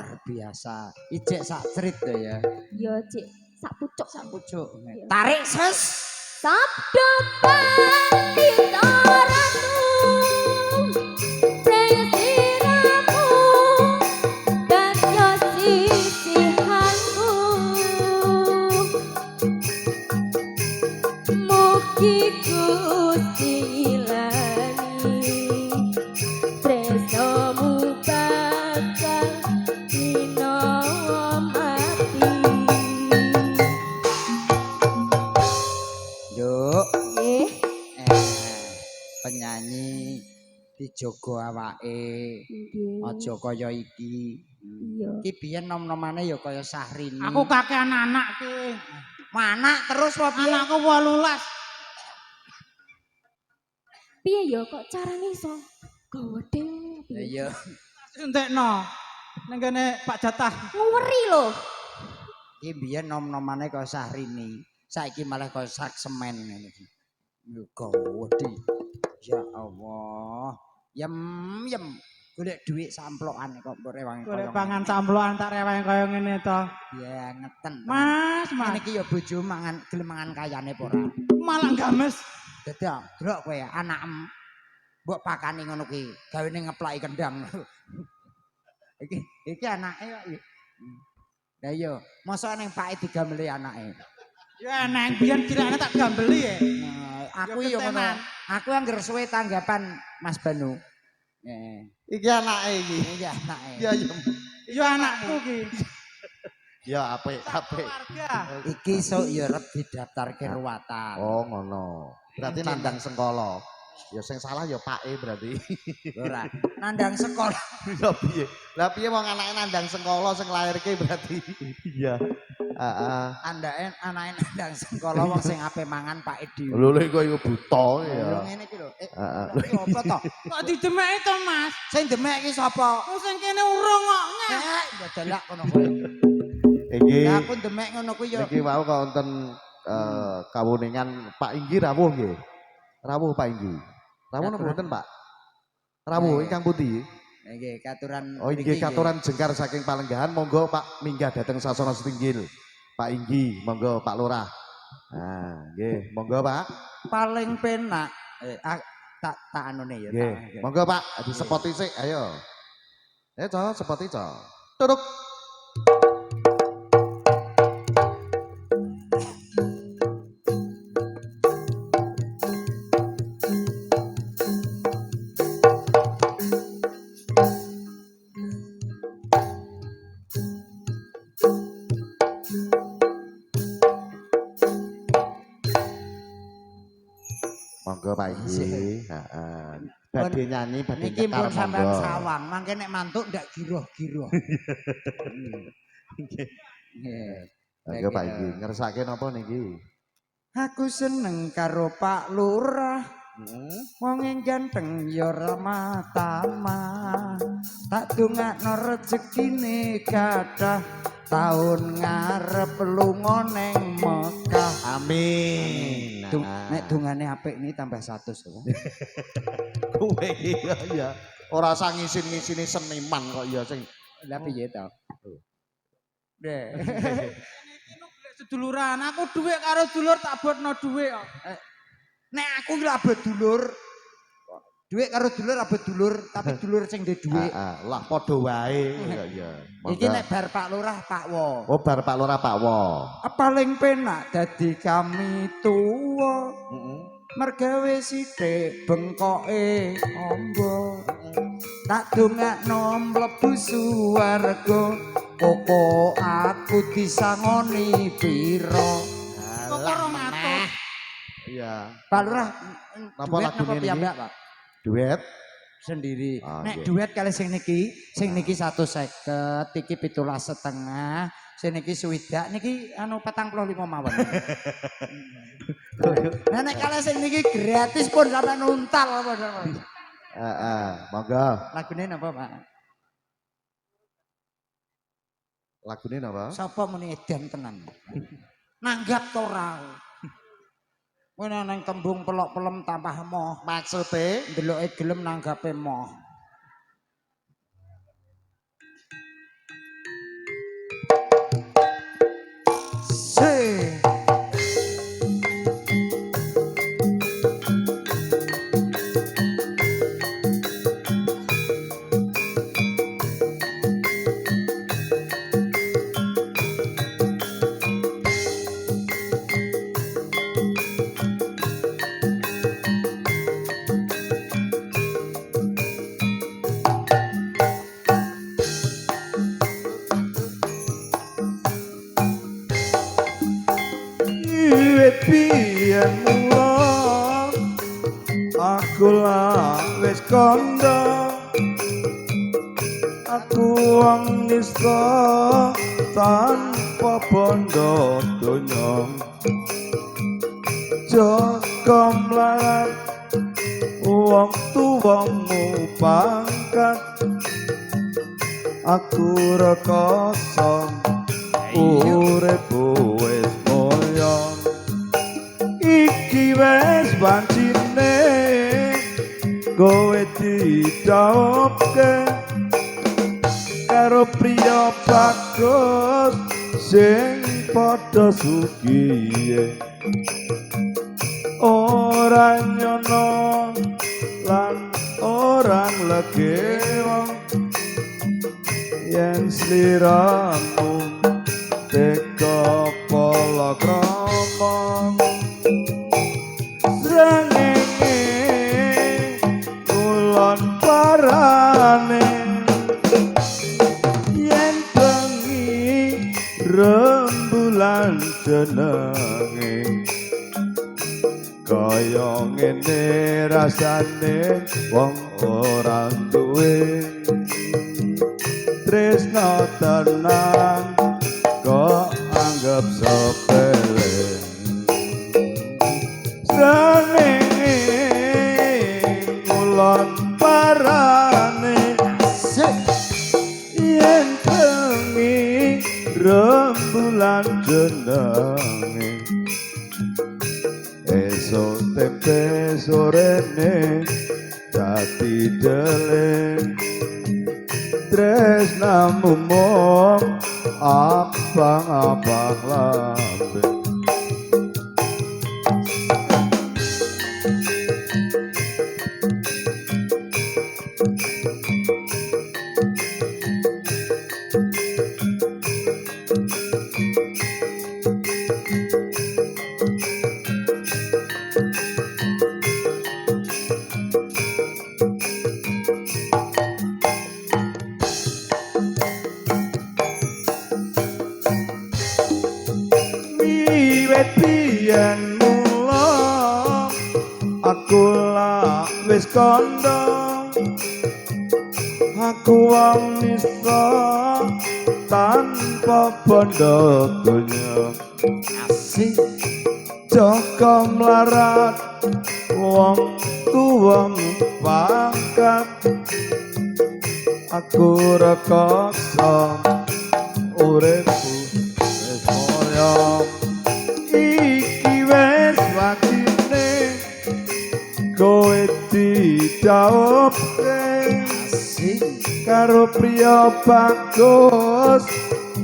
luar biasa. Ijek sak cerit to ya. Ya cik sak pucuk. Sak pucuk. Tarik ses. Sabda panditaratu sesiramu dan yo sisihanku mugi Gusti ilani tresnamu bakal dina mati. Nduk, Nggih. penyanyi dijogo awake. Nggih. Aja kaya iki. Iya. Iki biyen nom-nomane ya kaya Syahrini. Aku kakek anak-anak ki. Manak terus apa piye? Anakku 18. Piye ya kok carane iso gawe dhewe Ya piye? iya. Entekno. Ning kene Pak Jatah. Ngeri lho. Iki biyen nom-nomane kaya Syahrini. Saiki malah kaya saksemen ngene iki. Yo gawedi. Ya Allah. Yem. Golek dhuwit samplokan kok mbok rewangi Golek kaya pangan ngene. samplokan tak rewangi kaya ngene to. Ya ngeten. Mas, Ngene Mas. iki ya bojo mangan gelem mangan kayane apa ora. Malah games. Dadi delok kowe anakem mbok pakani ngono kuwi, gawene ngeplaki kendang. iki anake kok. Lah iya, mosok ning pake digameli anake. Ya nang biyen cilane tak gambeli ya. Nah, aku Ya yo ngono. ketenan. Aku angger suwe tanggapan Mas Banu. Iki anake iki. Iki anake. Ya ya. Ya anakku ki. Ya apik. Keluarga. Iki sok yo arep didaftarke ruwatan. Oh ngono. Berarti nandang sengkala. Ya sing salah ya pake berarti. Ora. Nandang sekolah. Ya piye? Lah piye wong anake nandang sengkala sing lairke berarti. Iya. Heeh. Andake anake nandang sekolah wong sing ape mangan pake dhewe. Lho lho iku buta ya. Lho ngene iki lho. Heeh. Iki apa to? Kok didemeki to, Mas? Sing demek iki sapa? Wong sing kene urung kok. Dadak kono kowe. Iki Lah aku demek ngono kuwi ya. niki wau kok wonten kawuningan Pak Inggi rawuh nggih. Rawuh Pak Inggi. Rawuh napa mboten, Pak? Rawuh ingkang pundi? Nggih, katuran. Oh inggih katuran jengkar saking Palenggahan, monggo Pak minggah dhateng Sasana Setinggil. Pak Inggi, monggo Pak Lurah. Nah, nggih, monggo Pak. Paling penak tak anune ya. Nggih, monggo Pak, disepoti sik, ayo. Ayo, Cok, sepoti, Cok. Tuduk. Monggo Pak Inggi. Heeh. Badhe nyanyi, badhe Niki nyekar pun sampean monggo. sawang, mangke nek mantuk ndak giroh-giroh. Nggih. Monggo Pak Inggi, ngersake napa niki? Aku seneng karo Pak Lurah. Wong ganteng ya ramah tamah. Tak dongakno rezekine kathah. Taun ngarep lunga neng Mekah. Amin. Nek dungane apik ini tambah 100 apa? Kowe ya. Ora usah ngisin-ngisini seniman kok ya sing. Lah piye to? Deh. Seduluran, aku dhuwit karo dulur tak buatno dhuwit kok. Nek aku iki abot dulur. Dhuwit karo dulur abot dulur, tapi dulur sing ndek dhuwit. Heeh, lah padha wae ya ya. Iki nek bar Pak Lurah Pak Wo. Oh bar Pak Lurah Pak Wo. Paling penak dadi kami tuwa. Mergawe sithik bengkoke ombo. Tak dongakno mlebu suwarga. Koko aku disangoni pira. Kok ora ngatur. Iya. Pak Lurah Napa duet lagune napa niki? piyambak, Pak? Duet. Sendiri. Oh, Nek nggih. duet kali sing niki 150, iki 17,5, sing niki swidak niki anu 45 mawon. Nah nek kali sing niki gratis pun sampean nuntal apa. Heeh, monggo. Lagune napa, Pak? Lagune napa? Sapa muni edan tenan? Nanggap to ora? Kowe nang tembung pelok pelem tambah moh. Maksude Ndeloke gelem nanggape moh. kondo aku wong nisa tanpa bondo donya jaga mlarat wong tuwamu pangkat aku rekoso urip wis moyo iki wis pancine kowe dicawke karo priya bagus sing padha sugiye ora nyono lan orang legewa yen sliramu teka palakrama srengenge kulon parane yen bengi rembulan jenenge kaya ngene rasane wong ora duwe tresno tenang kok anggap sepele srengenge kulon parane yen bengi rembulan jenenge esok tempe sorene dadi deleng tresnamu mung abang-abang lambe biyen mula aku lak wis kandha aku wong nisa tanpa bondo donya asik jaga mlarat wong tuwamu pangkat aku rekoso uripku wis moyo iki wis watine kowe dicawke asing karo priya bagus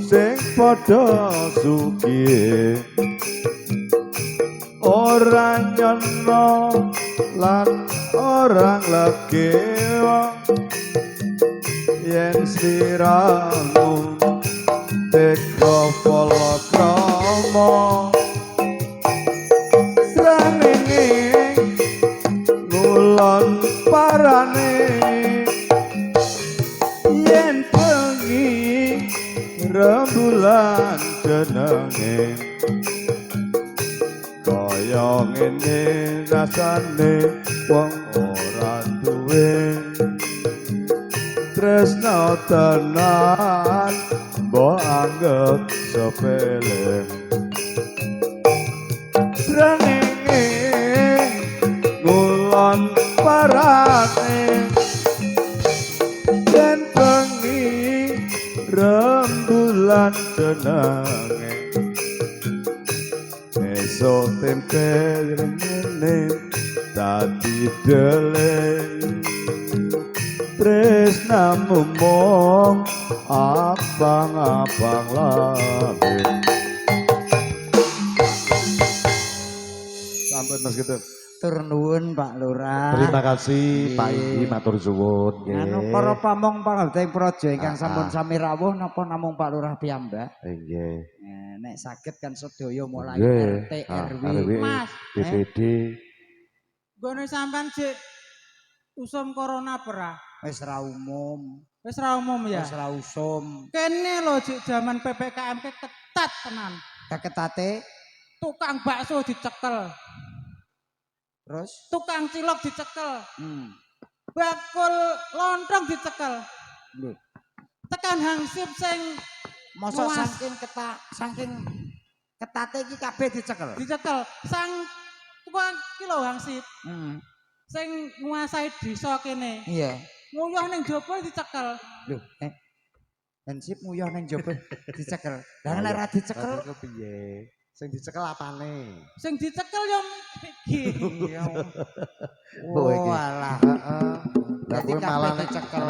sing padha sugih ora nyono lan orang legewa yen sliramu teka palakrama srengenge ngulon parane yen bengi rembulan jenenge kaya ngene rasane wong ora duwe tresno tenan mbok anggap sepele srengenge ngulon parane yen bengi rembulan jenenge esok tempe ngene dadi deleng tresnamu mung abang-abang lambe sampun Mas gitu. Tur nuwun Pak Lurah. Terima kasih Pak Iki matur suwun nggih. Anu para pamong pangerteng praja ingkang sampun sami rawuh napa namung Pak Lurah piyambak? Nggih. Nek saged kan sedaya mulai Nggih. RT RW. Mas, DPD gone sampean sik usum corona pera. Wis ra umum, Wis ra umum ya. wis ra usum. Kene lho sik jaman PPKM ketat tenan. Keketate Tukang bakso dicekel, terus tukang cilok dicekel. bakul lontong dicekel. Lho, Tekan hangsip sing mosok Muas. saking ketate iki kabeh dicekel. dicekel. Sang tukang kilo hangsip Hmm. sing nguasai desa kene. Iya. Nguyuh ning jaba dicekel. Lho, hansip nguyuh ning jaba dicekel. Lah nek ora dicekel Iku piye? Sing dicekel apane? Sing dicekel yo iki. iya. Oh, iki. Walah. Heeh. Lah Dadi kowe kabeh malah nek dicekel.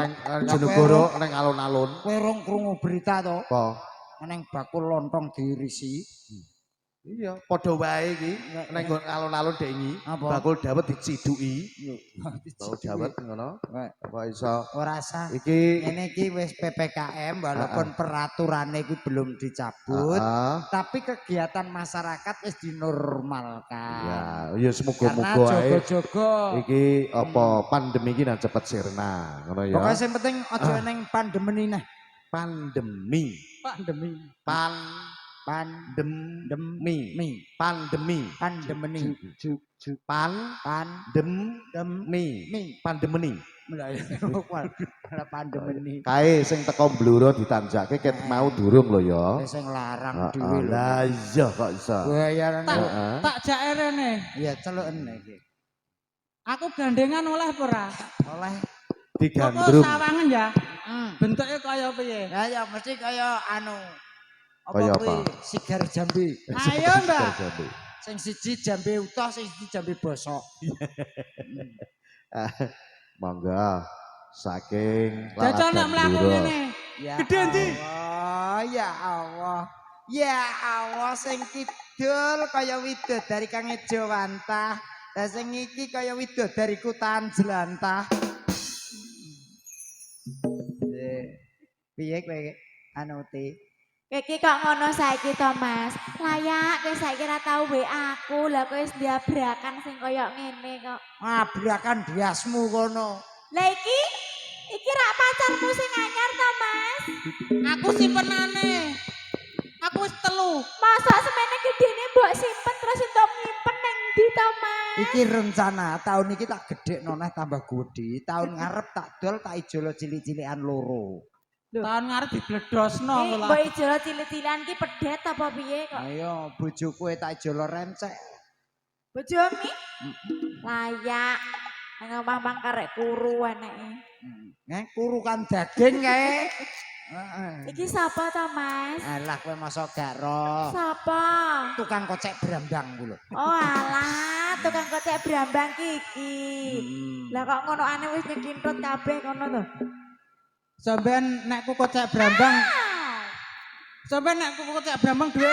Jenegoro ning alun-alun. Kowe rong krungu berita to? Apa? Neng bakul lontong diirisi. Iya, padha wae iki ning nggon alun-alun dengi, Apa? bakul dawet diciduki. Bakul Dicidhuki. dawet ngono. Weh, Apa iso? ora sah. Iki Ini iki wis PPKM walaupun peraturannya itu belum dicabut, heeh. tapi kegiatan masyarakat wis dinormalkan. Ya, ya Karena semoga-moga ae jogo-jogo. iki apa pandemi iki nang cepet sirna, ngono ya. Pokoknya yang penting aja neng pandemi nah. Pandemi. Pandemi. Pandemi. Mi. Pandemi. Pandemi. Pandemi. Mi. Pandemi. Mulai pandemi. Kae sing teko Bluro ditanjake ket mau durung lho ya. Sing larang Heeh. dhewe lho. Lah iya kok iso. Bayaran. Heeh. Tak jak rene. Iya celuken iki. Aku gandengan oleh apa ora? Oleh Kok Digandrung. sawangan ya? Hmm. Bentuknya kaya piye? Ya ya mesti kaya anu. Kaya kuwi? apa? Sigar jambe. Ayo, Mbak. Jambe. Sing siji jambe utuh, sing siji jambe bosok. Monggo saking Jajal nek Laladan mlaku Bluro. ngene. Ya Gede ndi? Allah, ya Allah. Ya Allah sing kidul kaya widodari kang Ejowantah. Lah sing iki kaya widodari Kutaan Jelantah. Piye kowe anu ti? Iki kok ngono saiki to, Mas? Layak kowe saiki ora tau WA aku. Lah kowe wis diabrakan sing kaya ngene kok. Ngabrakan biasmu kono. Lah iki rak pacarmu sing anyar to, Mas? Aku simpenane. Aku wis telu. Masa semene gedene mbok simpen terus entuk nyimpen ning ndi to, Mas? Iki rencana tahun iki tak gedhekno neh tambah gedhe. Tahun ngarep tak dol tak ijolo cilik-cilikan loro. Tahun ngarep dibledosno Eh, kok. mbok ijol cilik-cilikan ki pedet apa piye kok? Ayo bojoku tak ijolo rencek. Bojomi? Layak. Nang omah mang karek kuru eneke. Kurukan daging kae. Heeh. Iki sapa to, Mas? Alah kowe mosok gak roh. Sapa? Tukang kocek brambang ku lho. Oh alah, tukang kocek brambang kiki. Lah kok ngono ane wis nyekintut kabeh ngono to. Sampeyan nek ku kocek brambang, sampeyan nek ku kocek brambang duwe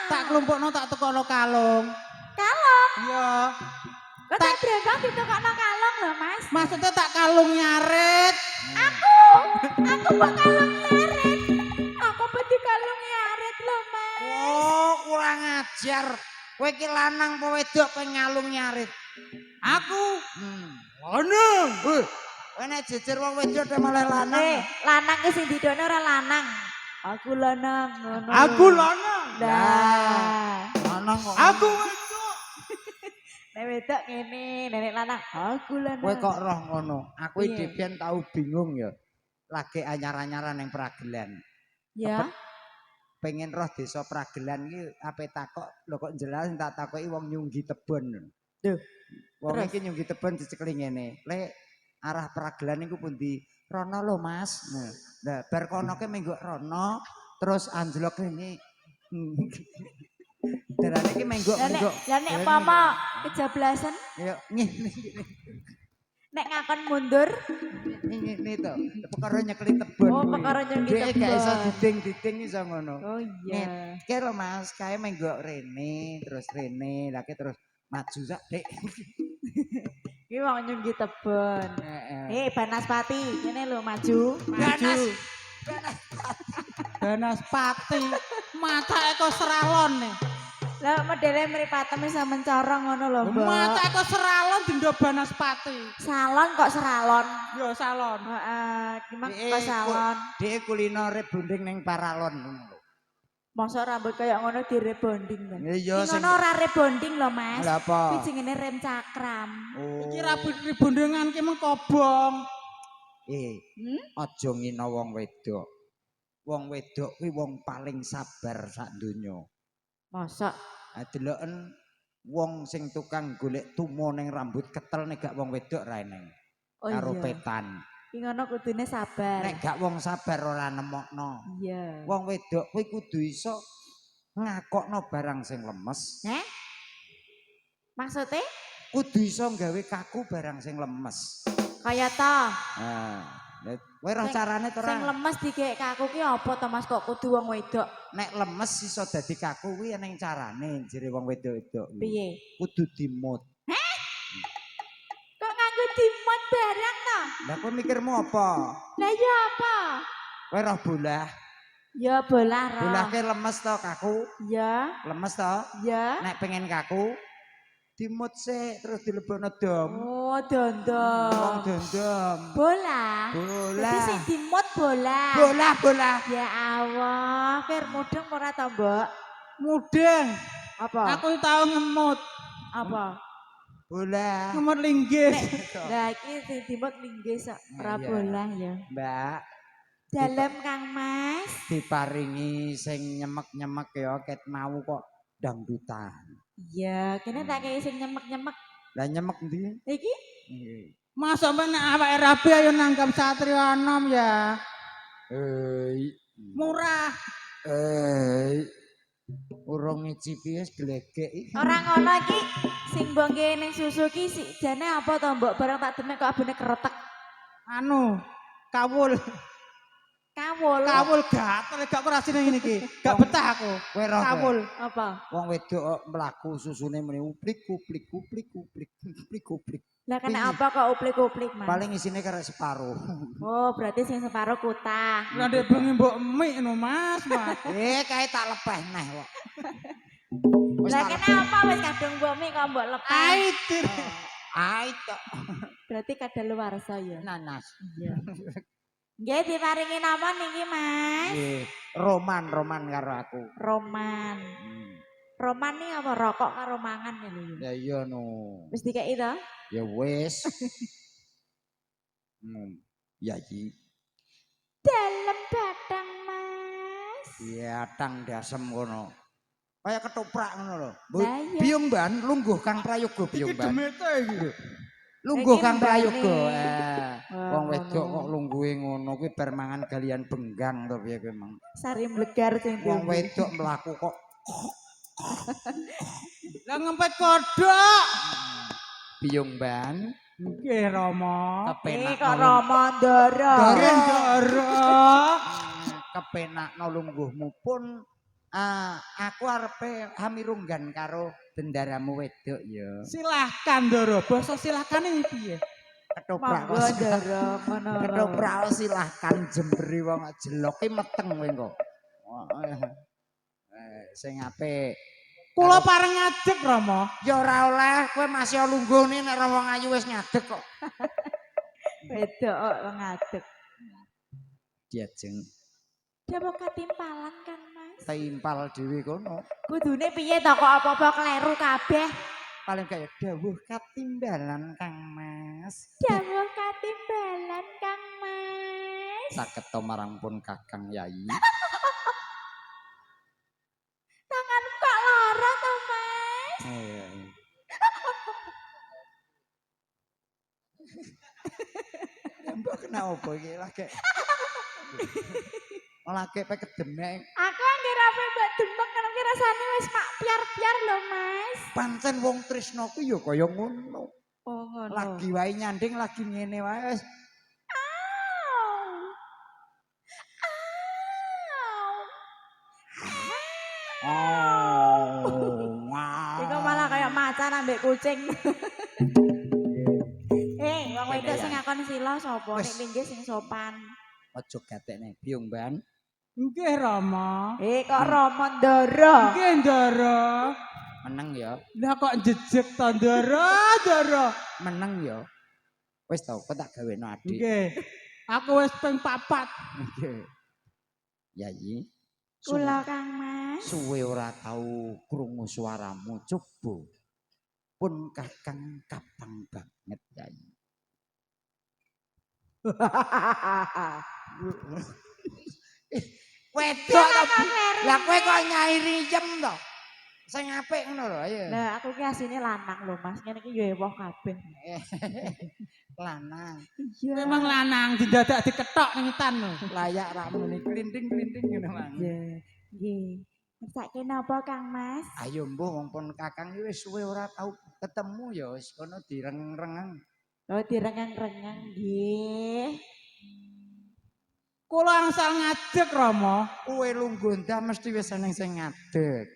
tak kelompokno tak tekono kalung. Kalung, Iya. kocek brambang ditukokno kalung lho, Mas. Maksudnya tak kalung nyarit. Aku mbok kalung nyarit. Aku pedi kalung nyarit lho, Mas. Oh, kurang ajar. Kowe iki lanang apa wedok pengen ngalung nyarit? Aku Lanang. Kowe nek jejer wong wedok dhe malah lanang. Lanang ki sing didone ora lanang. Aku lanang ngono. Aku lanang. Lah. Lanang kok. Aku Nek wedok ngene, nenek lanang. Aku lanang. Kowe kok roh ngono. Aku Iya. iki biyen tau bingung ya. Lagi anyar-anyaran ning Pragelan. Ya. Pengen roh desa Pragelan iki ape takok lho kok jelas tak takoki wong Nyunggi Tebon. Duh. Wong Terus? iki Nyunggi Tebon dicekeli ngene. Lek arah Pragelan iku pundi? Rono lho Mas. Nah, bar kono ke menggo rono terus anjlok ini. Darane iki menggo Lah menggo. nek pama kejablasan, Yo ngene. nek ngakon mundur, Ini to. Perkara nyekeli tebon. Oh, kuwi. perkara nyekeli Dhek gak iso tebon. diding-diding iso ngono. oh iya. Kira Mas, kae menggo rene, terus rene, lagi terus maju sak Dek. Ki wong nyunggi tebon. Heeh. Banaspati, ngene lho maju. maju. Banaspati. Matake kok seralon nih. Lah modele mripatem iso mencorong ngono lho, Mbok. Matake kok seralon dindo Banaspati. Salon kok seralon. Yo salon. Heeh, gimana kok salon? Dhek kulinere bunding ning Paralon ngono lho. Masa rambut kayak ngono di rebonding kan? Iya Ini sing ngono ora rebonding lho Mas. Lha apa? Iki jenenge rem cakram. Iki rambut ribondengan ki mengkobong. Aja ngina wong wedok. Wong wedok kuwi wong paling sabar sak donya. Masa Deloken wong sing tukang golek tumo ning rambut ketel nek gak wong wedok ra eneng. oh Karo iya. petan. Iki ngono kudune sabar. Nek gak wong sabar ora nemokno. Iya. Wong wedok kuwi kudu iso ngakokno barang sing lemes. Maksudnya Kudu iso gawe kaku barang sing lemes. kaya to. Kowe roh carane to Sing ora? lemes dikek kaku ki apa to Mas kok kudu wong wedok? Nek lemes iso dadi kaku kuwi ning carane jere wong wedok-wedok. Piye? Kudu dimut. Kok nganggo dimot barang to? Lah kowe mikirmu apa? Lah ya apa? Kowe roh bolah. Ya bolah roh. Bolah ke lemes to kaku? Ya, Lemes to? ya. Nek pengen kaku dimut sik terus dilebokno dom. Oh, Wong dondong. dondom. Bola. Bola. Jadi sing dimot bola. Bola. Ya Allah, kir mudeng ora to, Mbok? Mudeng. Apa? Aku tahu ngemut. Apa? Bola. Ngemut linggis. Lah iki sing dimot linggis kok ora Iya. bola ya. Mbak, Dalem Kang Mas. diparingi sing nyemek-nyemek ya ket mau kok dangdutan. Iya, kene tak kei sing nyemek-nyemek. Lah nyemek ndi? Iki Masa men awake rabi ayo nanggap satria enom ya. Murah. Urung ngicipi wis glegek iki. ora ngono iki sing mbongke ning susu ki jane apa to, Mbok? Barang tak demek kok abene keretek. Anu, kawul. Kawul. Kawul gatel gak kurasine ngene iki. Gak betah aku. Kowe roh kowe? Kawul. Apa? Wong wedok kok mlaku susune muni uplik kuplik. Lah kena apa kok uplik-uplik, Mas? Paling isine karek separo. Oh, berarti sing separo kutah. Lah ndek bengi mbok emik no Mas. Kae tak lepeh neh kok. Wis Lah tak kena apa wis kadung bumi kok mbok lepas. Aitir. ait kok. Berarti kadaluwarsa ya. Nanas. Iya. Nggih diparingi nama niki, Mas. Nggih, roman karo aku. Roman. Roman nih apa rokok karo mangan ya lho. Ya iya no. Wis dikeki to? Ya wis. Ya iki. Dalem batang, Mas. Ya tang dasem ngono. Kaya ketoprak ngono lho. Lah iya. Biyung ban lungguh Kang Prayoga biyung Iki ban. demete iki. Lungguh Iki Kang mbane. Prayoga. Wah, Wong wedok ngono. kok lungguhe ngono kuwi bar mangan galian benggang to piye kuwi Mang. Sari mblegar sing Wong diombe. wedok mlaku kok Lah ngempet kodok. biyung ban Nggih Rama. kepenak kok Rama Ndara. Nggih Ndara. kepenakno lungguhmu pun aku arepe hamirunggan karo bendaramu wedok ya. Silahkan Ndara. Basa silahkan iki piye? Ketoprak Monggo Ndara ngono. ketoprak silahkan jemberi wong jelok ki meteng kowe kok. Sing apik. Kula pareng ngadeg Rama. Ya ora oleh kowe masih lungguh nih nek wong ayu wis ngadeg kok. Wedok kok ngadeg. Diajeng Dawa katimpalan Kang Mas. timpal dhewe kono. Kudune piye to kok apa-apa kleru kabeh. Paling kaya dawuh katimbalan Kang Mas. Dawa katimbalan Kang Mas. Saged to marang pun Kakang Yayi. Tangan kok lara to Mas. Mbok kena opo iki lagi. Lagi pe kedemek. Aku anggere ape mbak demek kan iki rasane wis mak piar-piar lho Mas. Pancen wong tresno ku ya kaya ngono. Oh ngono. Lagi wae nyanding lagi ngene wae wis. Iku malah kayak macan ambek kucing. Wong wedok sing ngakon sila sapa? Nek linggih sing sopan. Aja gatekne biyung ban. Nggih Rama. Kok Rama Ndara. Nggih Ndara. Meneng ya. Lah kok jejeg to Ndara. Meneng ya. Wis to kok tak gaweno adik. Nggih. Aku wis ping 4. Nggih. Yayi. Kula Kang Mas. Suwe ora tau krungu suaramu coba. Pun kakang kapang banget Yai. Wedok to. Lah kowe kok nyai riyem to? Sing apik ngono lho, ayo. Lah aku ki asine lanang lho Mas, ngene iki ya ewoh kabeh. Lanang. Iya. Memang lanang didadak diketok ning itan lho. Layak ra muni klinting-klinting ngono mang. Iya. Nggih. Ngersake napa Kang Mas? Ayo mbuh wong pun kakang iki wis suwe ora tau ketemu ya wis kono direng-rengeng. Oh direngeng-rengeng nggih. Kula angsal ngadeg Rama. Kowe lunggondah mesti wis seneng sing ngadeg.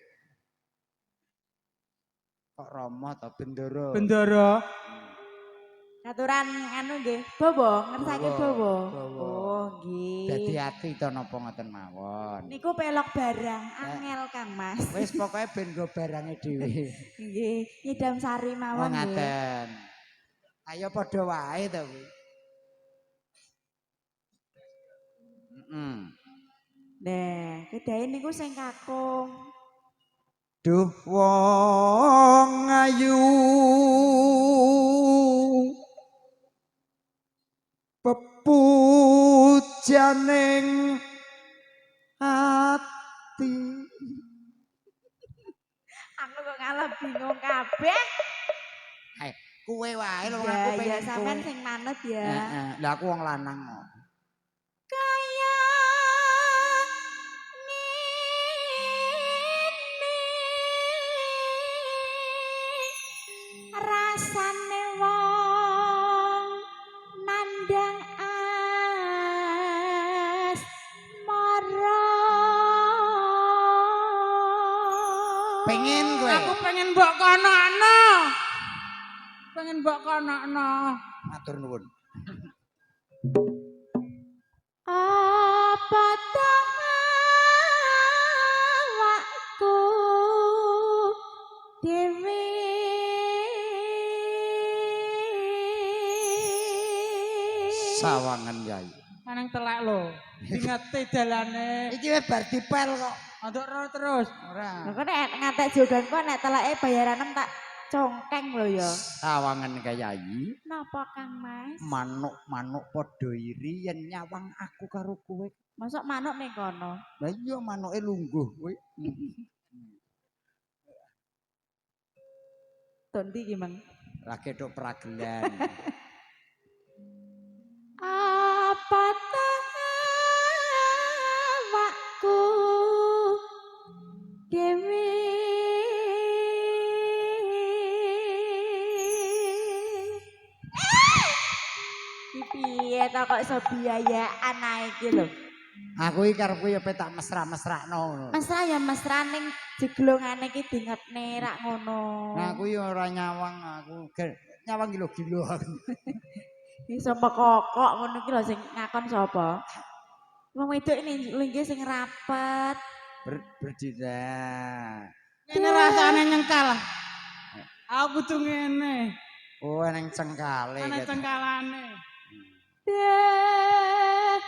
Kok Rama ta Bendoro? Bendara. Aturan anu nggih, bobo, ngersake bobo. Bobo. Oh, nggih. Dadi ati to napa ngoten mawon. Niku pelok barang angel Kang Mas. Wis pokoke ben go barange dhewe. Nggih, nyidam sari Oh mawon nggih. ngaten. Ayo padha wae to kuwi. Nah, kedahe niku sing kakung. Duh wong ayu pepujaning ati. Aku kok ngalah bingung kabeh. Kuwe wae lho aku Ya, pengen ya sampean sing manut ya. Heeh. Lah aku wong lanang kok. Kaya ngene rasane wong nandang asmara. Pengen kowe. Aku pengen mbok kono-kono. Pengen mbok kono-kono. Matur nuwun. Apa awakku dhewe Sawangan Yai. Kaneng telek lho. Dingeti dalane. Iki wis bar dipel kok. Untuk terus. Ora. lho kok nek ngantek jogan kok nek teleke bayaran tak congkeng lho ya. Sawangan Yai. Napa Kang Mas? Manuk-manuk padha iri yen nyawang aku karo kowe. Masuk manuk ning kono. Lah iya manuke lungguh kowe. Tondi ki Mang. Lagi tok peragelan. Apa awakku dhewe iki piye to kok iso biayaan ae iki lho. Aku iki karepku ya tak mesra-mesrakno ngono. Mesra ya mesra ning jeglongane iki dingetne rak ngono. Nah aku ya ora nyawang aku nyawang gilo-gilo aku. Iso mekokok ngono iki lho sing ngakon sapa? Wong wedok ini linggih sing rapet. Berdina. Ngene rasane nyengkal. Aku butuh ngene. Oh neng cengkale. Ana cengkalane. Dewa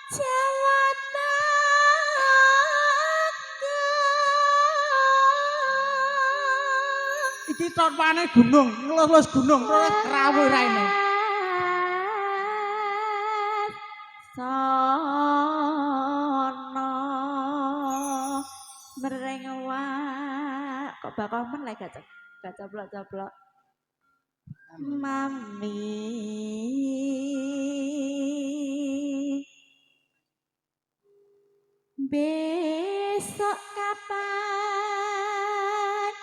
Jawata Iki topane gunung, ngelus gunung, terus rawuh raine. Sono merengewa kok bakal men lek gak caplok-caplok. Mami besok kapan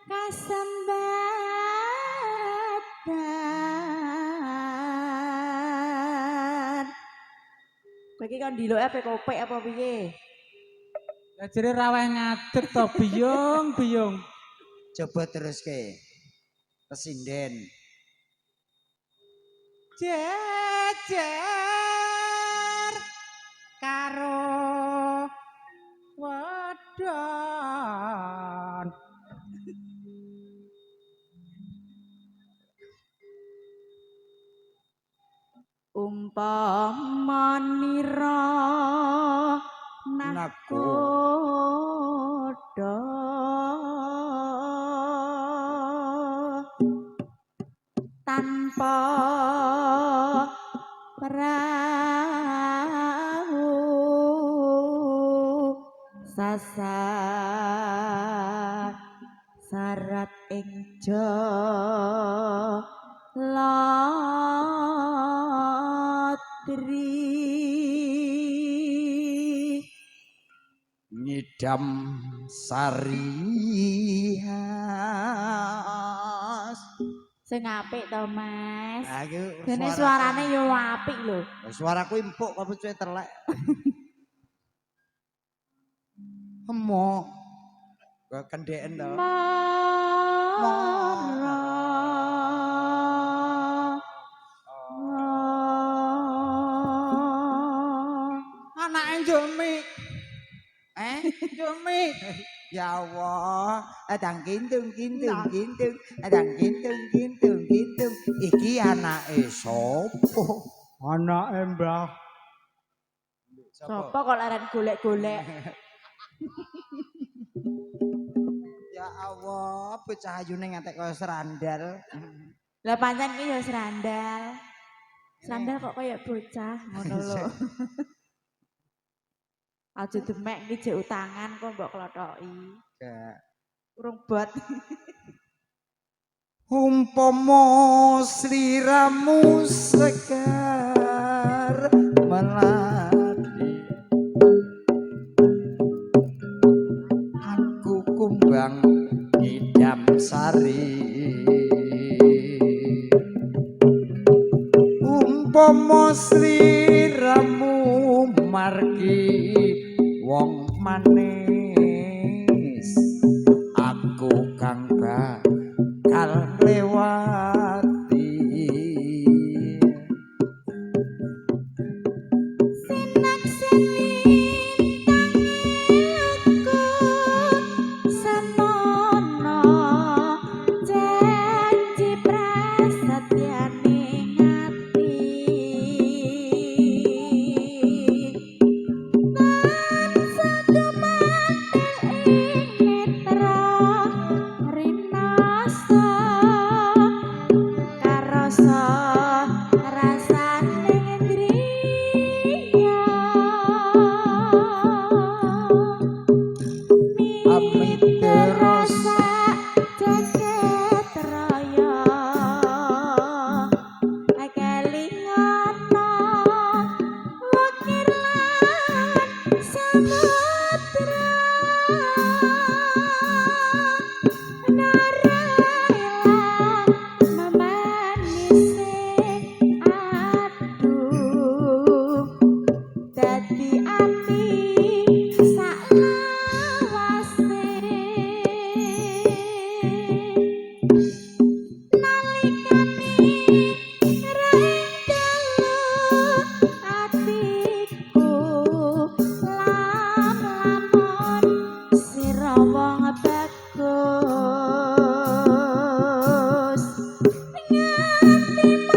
kasembatan kowe iki kan diloke ape kopek apa piye? Lah jere raweh ngadeg to biyung. Coba terus ke. Pesinden. Jejer karo wedon. Umpamanira nakoda tanpa perahu sasar sarat ing latri Nyidam Sarias. sing apik to Mas Aku dene suarane yo apik lho suaraku empuk apa cuy telek. Emo. Kok kendeken to. Anake Jumi. Jumi. Ya Allah, adang kintung kintung kintung, adang kintung kintung kintung. Iki anake sapa? Anake Mbah. sapa kok laran golek-golek Ya Allah, bocah ayune ngantek kaya serandal. lah pancen ki yo serandal sandal kok kaya bocah ngono lho aja demek iki jek utangan kok mbok klothoki Gak. urung bot Umpama sliramu sekar melati aku kumbang idam sari umpama sliramu margi wong manis aku kang bakal lewati sinak selintang iluku semono janji prasatyane ngati tansah dumatel ing netra rinasa karosa rasane ndriya amit terus rasa jagat raya kelingono wukir lan samudra narela memanise aduh dadi ati saklawase nalikane ra ing dalu atiku lam-lamon sira wong bagus nganti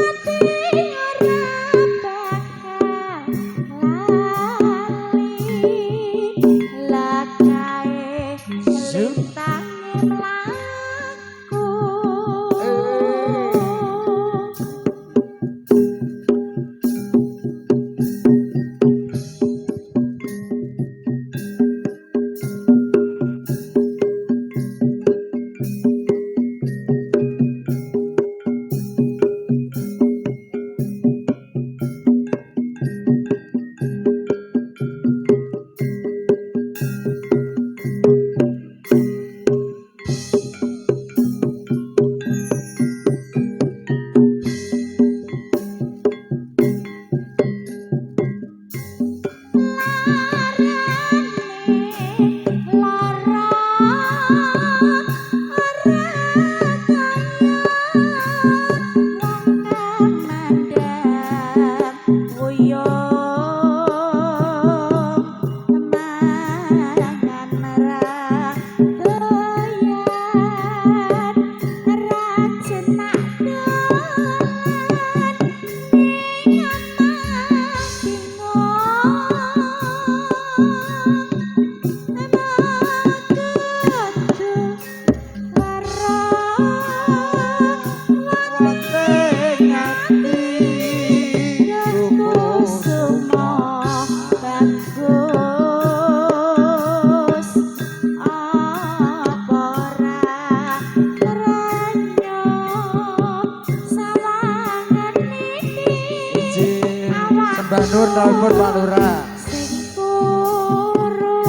Mbak Nur nelpon Pak Lurah. Sing kurung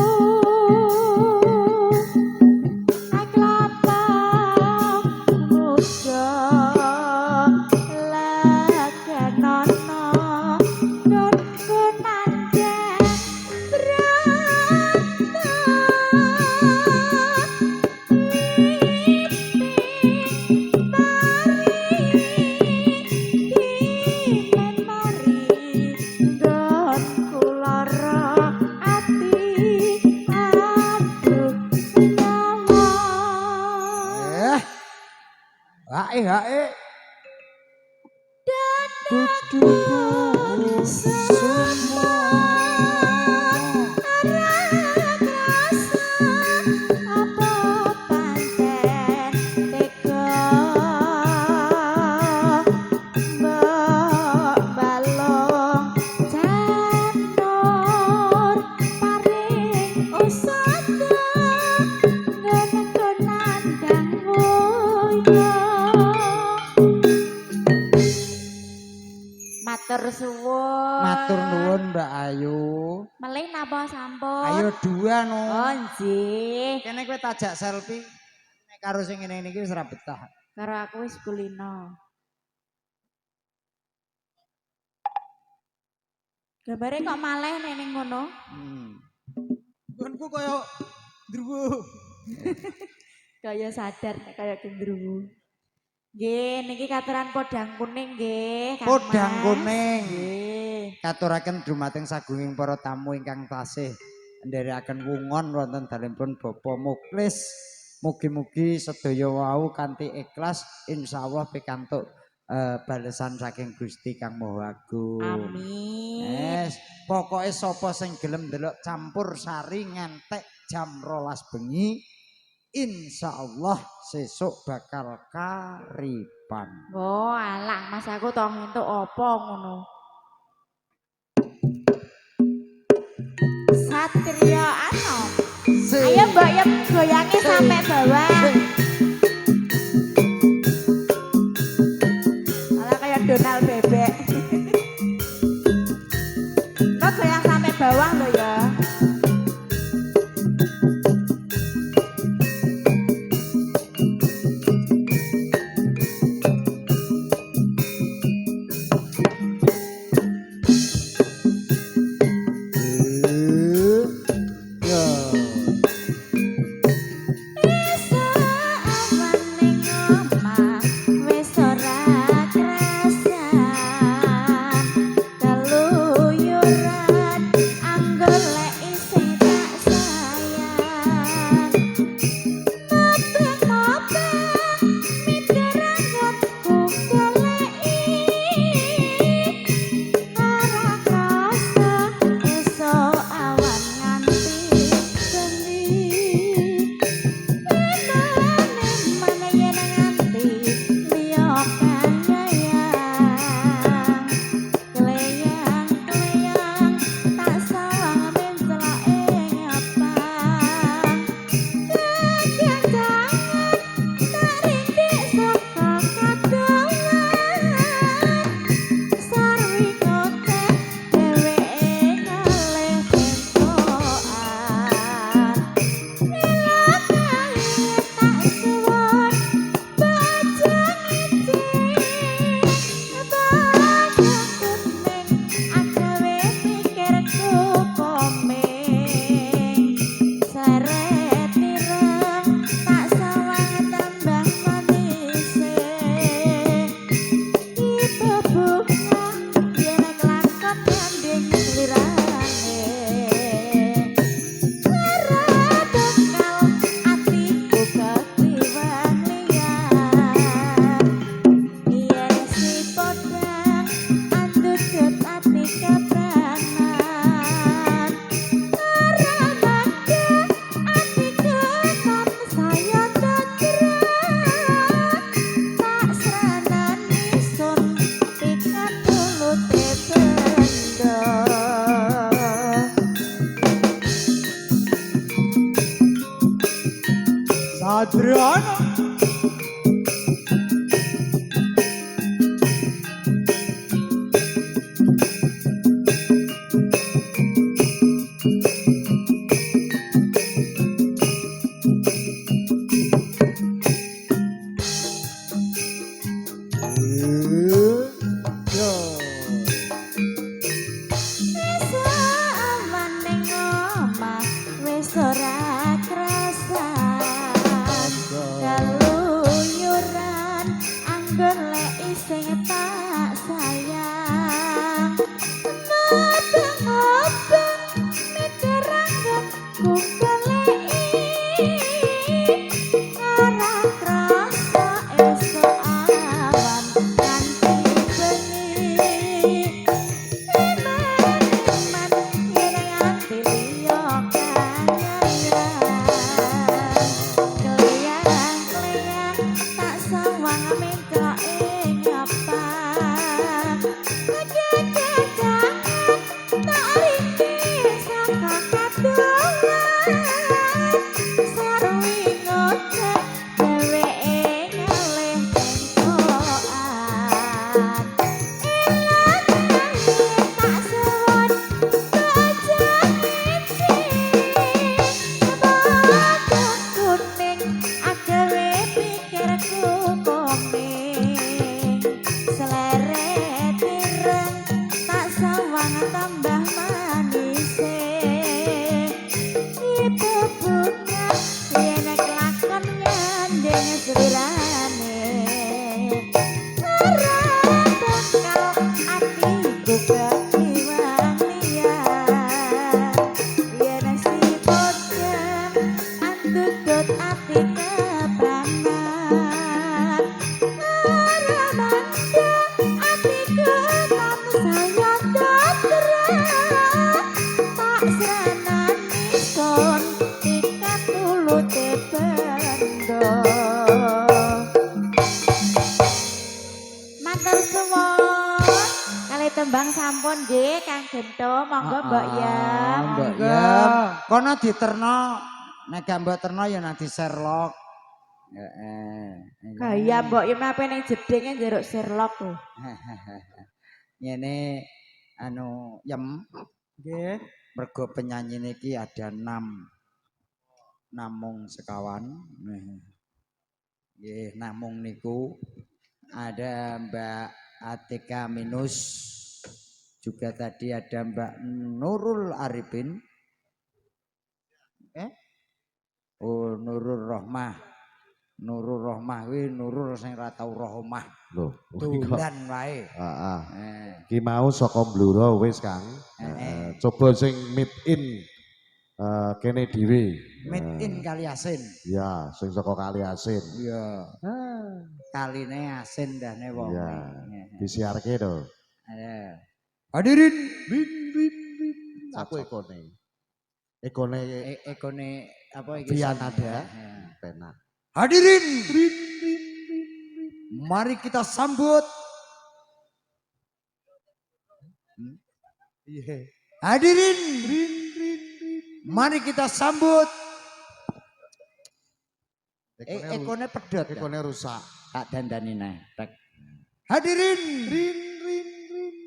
aklapang muda lagenono don kunanda Hae. Duduku semua Matur suwun. matur nuwun Mbak Ayu. Melih napa sampun? Ayo dua no. Oh nggih. Kene kowe tajak selfie. Nek karo sing ngene iki wis ora betah. Karo aku wis kulino. Gambare kok maleh ning ngono? Gonku koyo ndruwu. Kaya sadar nek kaya gendruwo. Nggih, niki katuran podang kuning nggih, Kang Podang Mas. kuning. Nggih. Katuraken dumateng sagunging para tamu ingkang tasih ndherekaken wungon wonten dalempun Bapa Muklis. Mugi-mugi sedaya wau kanthi ikhlas insyaallah pikantuk balesan saking Gusti Kang Maha Agung. Amin. Yes, pokoke sapa sing gelem ndelok campur sari ngantek jam 12 bengi insyaallah sesuk bakal karipan. Oh, alah Mas aku tau ngentuk apa ngono. Satria Anom. Ayo Mbak Yem goyangi sampai bawah. Malah kayak Donald bebek. Lo goyang sampai bawah lo ya. Yo. Saman ning omah wis ora krasan kaluyuran anggon lek isih tak sayang mabang-mabang mikir anggon ku keleki ora krasa esuk awan kanthi bengi tambah manis itu bunga yen kelakon nyandeng serirane ora bakal atiku kekiwang liyan yen si bocah antudut ati kepranan ora mandang atiku tansaya tak senani son ikat mulute bendo matur suwun kali tembang sampun nggih Kang Gento monggo Mbok Yam Mbok Yam kono diterno nek gak mbok terno ya nanti Sherlock gaya Mbok Yam apa ning jedinge njeruk Sherlock lho ngene anu Yem Nggih. mergo penyanyi niki ada 6 namung sekawan nggih namung niku ada Mbak Atika Minus juga tadi ada Mbak Nurul Arifin oh Nurul Rohmah Nurul Rohmah kuwi Nurul sing ra tau roh omah Loh, dolan wae heeh. eh Ki mau saka Bluro wis Kang. Coba sing meet in kene dhewe. Made in Kali Asin Ya, sing saka Kali Asin. iya kaline asin dane wong Iya. Disiarke to. ada hadirin Aku ekone. Ekone ekone apa iki Vianada. Penak. hadirin mari kita sambut hadirin mari kita sambut ekone pedot Ekone rusak. tak dandani neh hadirin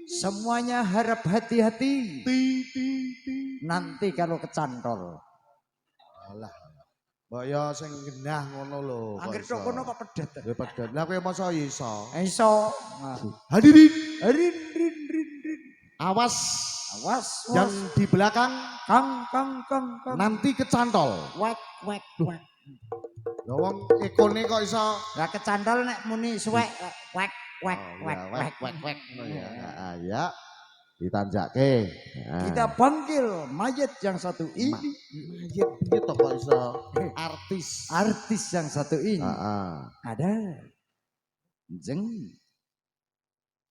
semuanya harap hati-hati nanti kalau kecantol Alah. Mbok ya sing genah ngono lho. angger tok kono kok pedot Ya pedhot. Lah kowe masa iso. iso Hadirin, hadirin awas awas yang di belakang kang nanti kecantol. wek Lah wong ekone kok iso lah kecantol nek muni suwek wek wek. Oh ya. Heeh, ya. Ditanjake. kita panggil mayat yang satu ini Mayit piye to kok iso artis. artis yang satu ini Heeh. ada jeng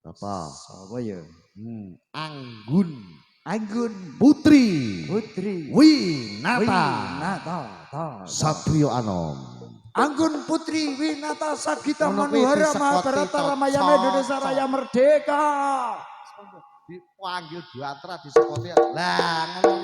Apa? sapa ya Anggun Anggun Putri Putri Winata Winata Satrio Anom. Anggun Putri Winata Sagita Ono kuwi Manuhara disekoti Mahabharata to, Ramayana cocok. Indonesia Raya Merdeka Dipanggil Duatra disekoti. Lah ngono.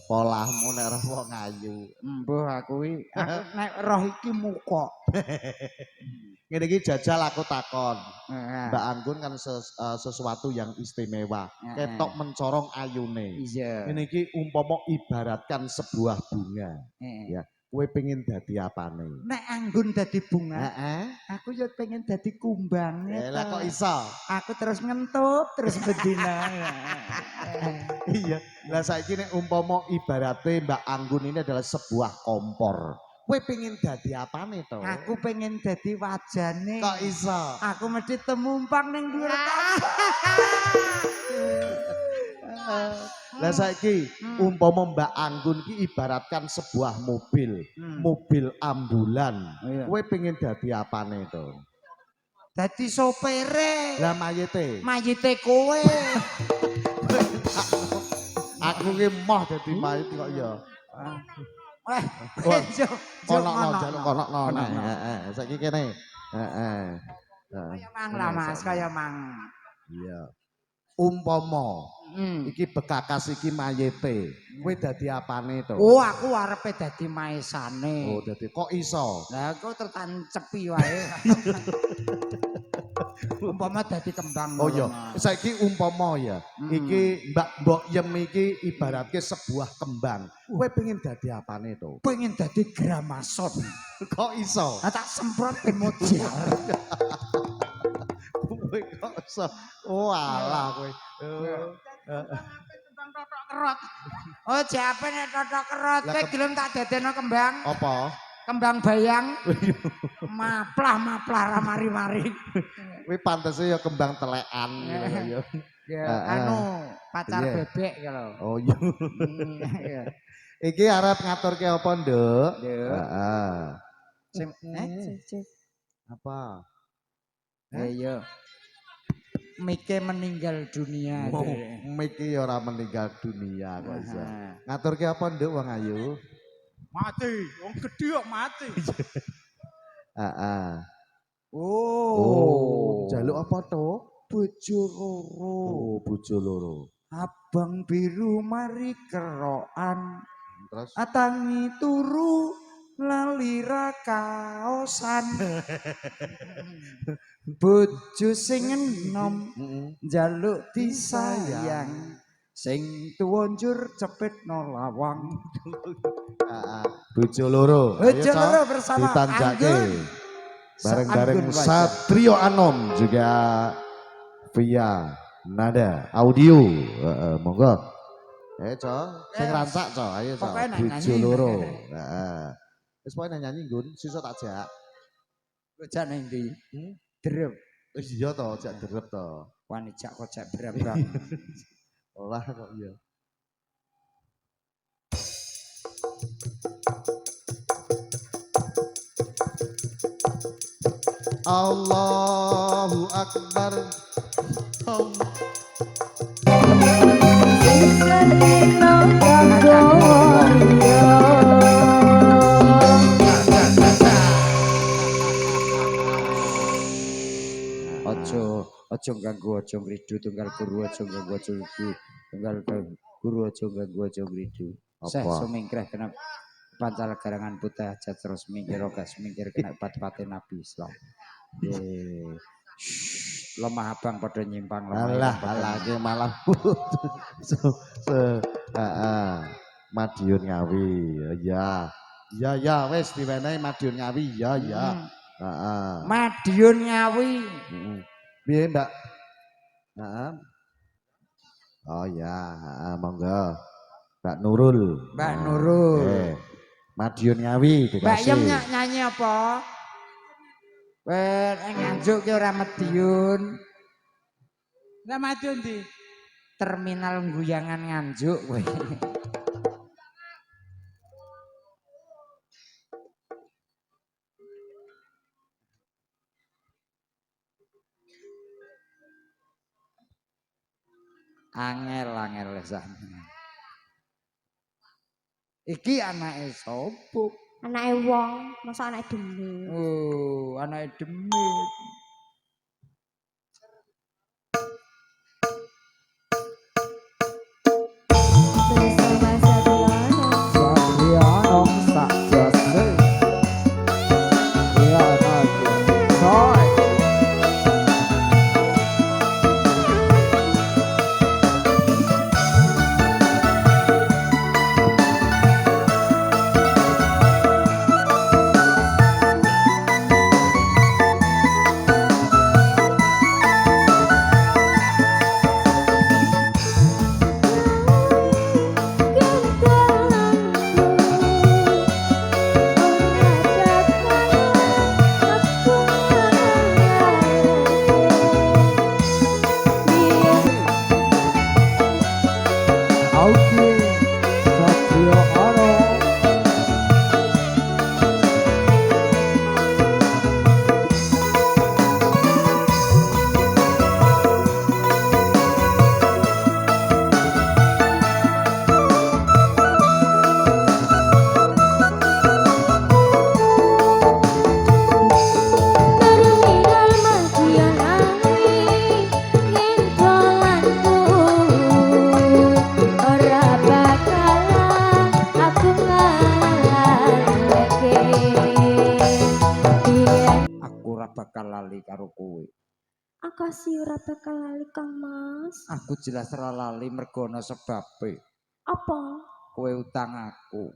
Polahmu nek ora wong ayu. Mbuh aku nek roh iki muka Ngene iki jajal aku takon. Heeh. Mbak Anggun kan sesuatu yang istimewa. Heeh. Ketok mencorong ayune. Iya. Ini iki umpama ibaratkan sebuah bunga. Heeh. Ya, kowe pengen dadi apane? Nek Anggun dadi bunga, Heeh. aku ya pengen dadi kumbang. Lah kok iso? Aku terus ngentut terus bedina. Iya. Lah saiki nek umpama ibarate Mbak Anggun ini adalah sebuah kompor. Kowe pengen dadi apane to? Aku pengen dadi wajane. Kok iso? Aku mesti temumpang ning dhuwur Lah saiki umpama Mbak Anggun ki ibaratkan sebuah mobil, mobil ambulan. Iya. Kowe pengen dadi apane to? dadi sopere. Lah mayite. Mayite kowe. Aku ki moh dadi mayit kok ya. Wah, Kono jaluk kono. Heeh. Saiki kene. Heeh. Kaya mang lah Mas, kaya mang. Iya. Umpama iki bekakas iki mayite, kowe dadi apane to? Oh, aku arepe dadi maesane. Oh, dadi kok iso? Lah aku tertancepi wae. Umpama dadi kembang. Oh iya, saiki umpama ya, iki Mbok Yem iki ibaratke sebuah kembang. Kowe pengen dadi apane to? Pengen dadi gramason. Kok iso? Lah tak semprot emojial. Kowe kok iso? Oh alah kowe. Kembang totok kerot. Oh, jape nek totok kerot, kowe gelem tak dadekno kembang. Apa? Kembang bayang. Maplah ra mari-mari. Kowe pantese ya kembang telekan gitu ya. Ya, anu pacar bebek kalau. Oh iya. Iki arep ngaturke apa, Nduk? Heeh. Apa? Iya. Mike meninggal dunia. Miki ora meninggal dunia kok iso. Ngaturke apa, Nduk, wong ayu? Mati, wong gedhe kok mati. Heeh. Oh, jaluk apa to? bojo loro. Oh, bojo loro. Abang biru mari kerokan. Terus Atangi turu lali ra kaosan. Bojo sing enom njaluk disayang. Sing tuwa njur cepetno lawang. bojo loro. Bojo loro bersama ditanjake. Anggun. Bareng-bareng Anggun Satrio Anom juga via nada audio. Monggo. Sing rancak, Co. Ayo, Co. Bojo loro. Heeh. Wis pokoke nyanyi, Gun. Sisa tak jak. Kocak nang ndi? Drep. Iya to, jak derep to. Wani jak kocak berang-berang. Olah kok iya. Allahu Akbar. Ojo ganggu ojo ngridu tunggal guru ojo ganggu ojo ngridu tunggal guru ojo ganggu ojo ngridu. Seh sumingkrah kena pancal garangan putih aja terus mikir ogas mikir kena pat-pate Nabi Islam. Lemah abang pada nyimpang Alah ki malah Madiun Ngawi. Ya wis diwenehi Madiun Ngawi. Ya. Heeh. Madiun Ngawi. Piye, Mbak? Oh ya, monggo. Mbak Nurul. Mbak Nurul. Madiun Ngawi dikasih. Mbak Yem nyanyi apa? Nganjuk ki ora Madiun. Lah Madiun ndi? Terminal Guyangan Nganjuk kowe. Angel sakjane. Iki anake sapa? Anake wong, masa anake demit. Oh, anake demit. Bersama Satriano. Satriano sak jase. Ya, bakal lali Kang Mas. Aku jelas ora lali mergo ana sebabe. Apa? Kowe utang aku.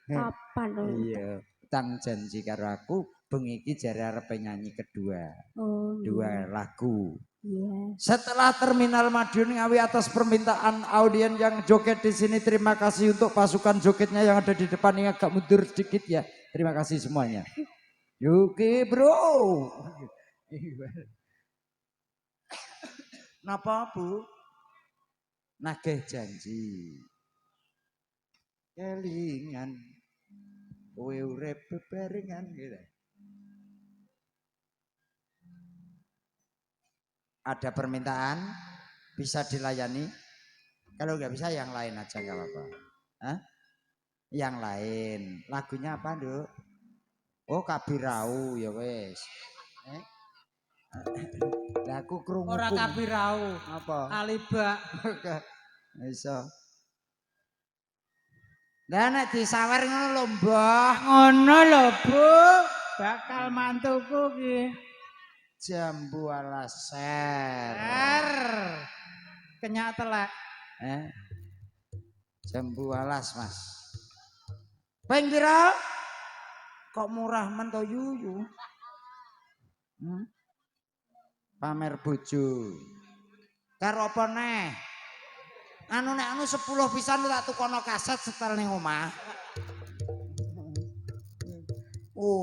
Kapan lho? Iya, utang janji karo aku bengi iki jare arep nyanyi kedua. Oh, Dua lagu. iya. Setelah Terminal Madiun Ngawi atas permintaan audien yang joget di sini, terima kasih untuk pasukan jogetnya yang ada di depan ini agak mundur sedikit ya. Terima kasih semuanya. Yuki bro. Napa Bu? Nagih janji. Kelingan. Kowe urip bebarengan gitu. Ada permintaan bisa dilayani. Kalau nggak bisa yang lain aja nggak apa-apa. Hah? Yang lain. Lagunya apa, Nduk? Oh, Kabirau ya wes. Lah aku krungu. Ora Kabirau. Apa? Alibak. Iso. Lah nek disawer ngono lho, Mbah. Ngono lho, Bu. Bakal mantuku ki. Jambu alaser. Kenyak telek. Jambu alas, Mas. Peng pira? Kok murah men to yuyu? Pamer bojo. Karo apa neh? Anu nek anu 10 pisan tak tukono kaset setel ning omah.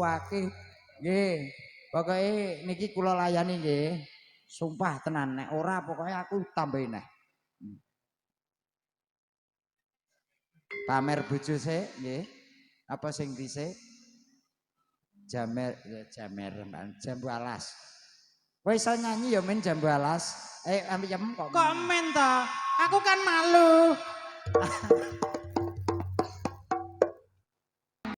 Akeh. Nggih. Pokoke niki kula layani nggih. Sumpah tenan nek ora pokoke aku tambahin neh. Pamer bojo sik nggih. Apa sing dhisik? Jambu alas. Kowe iso nyanyi ya men jambu alas. Ayem kok. Kok men to? Aku kan malu.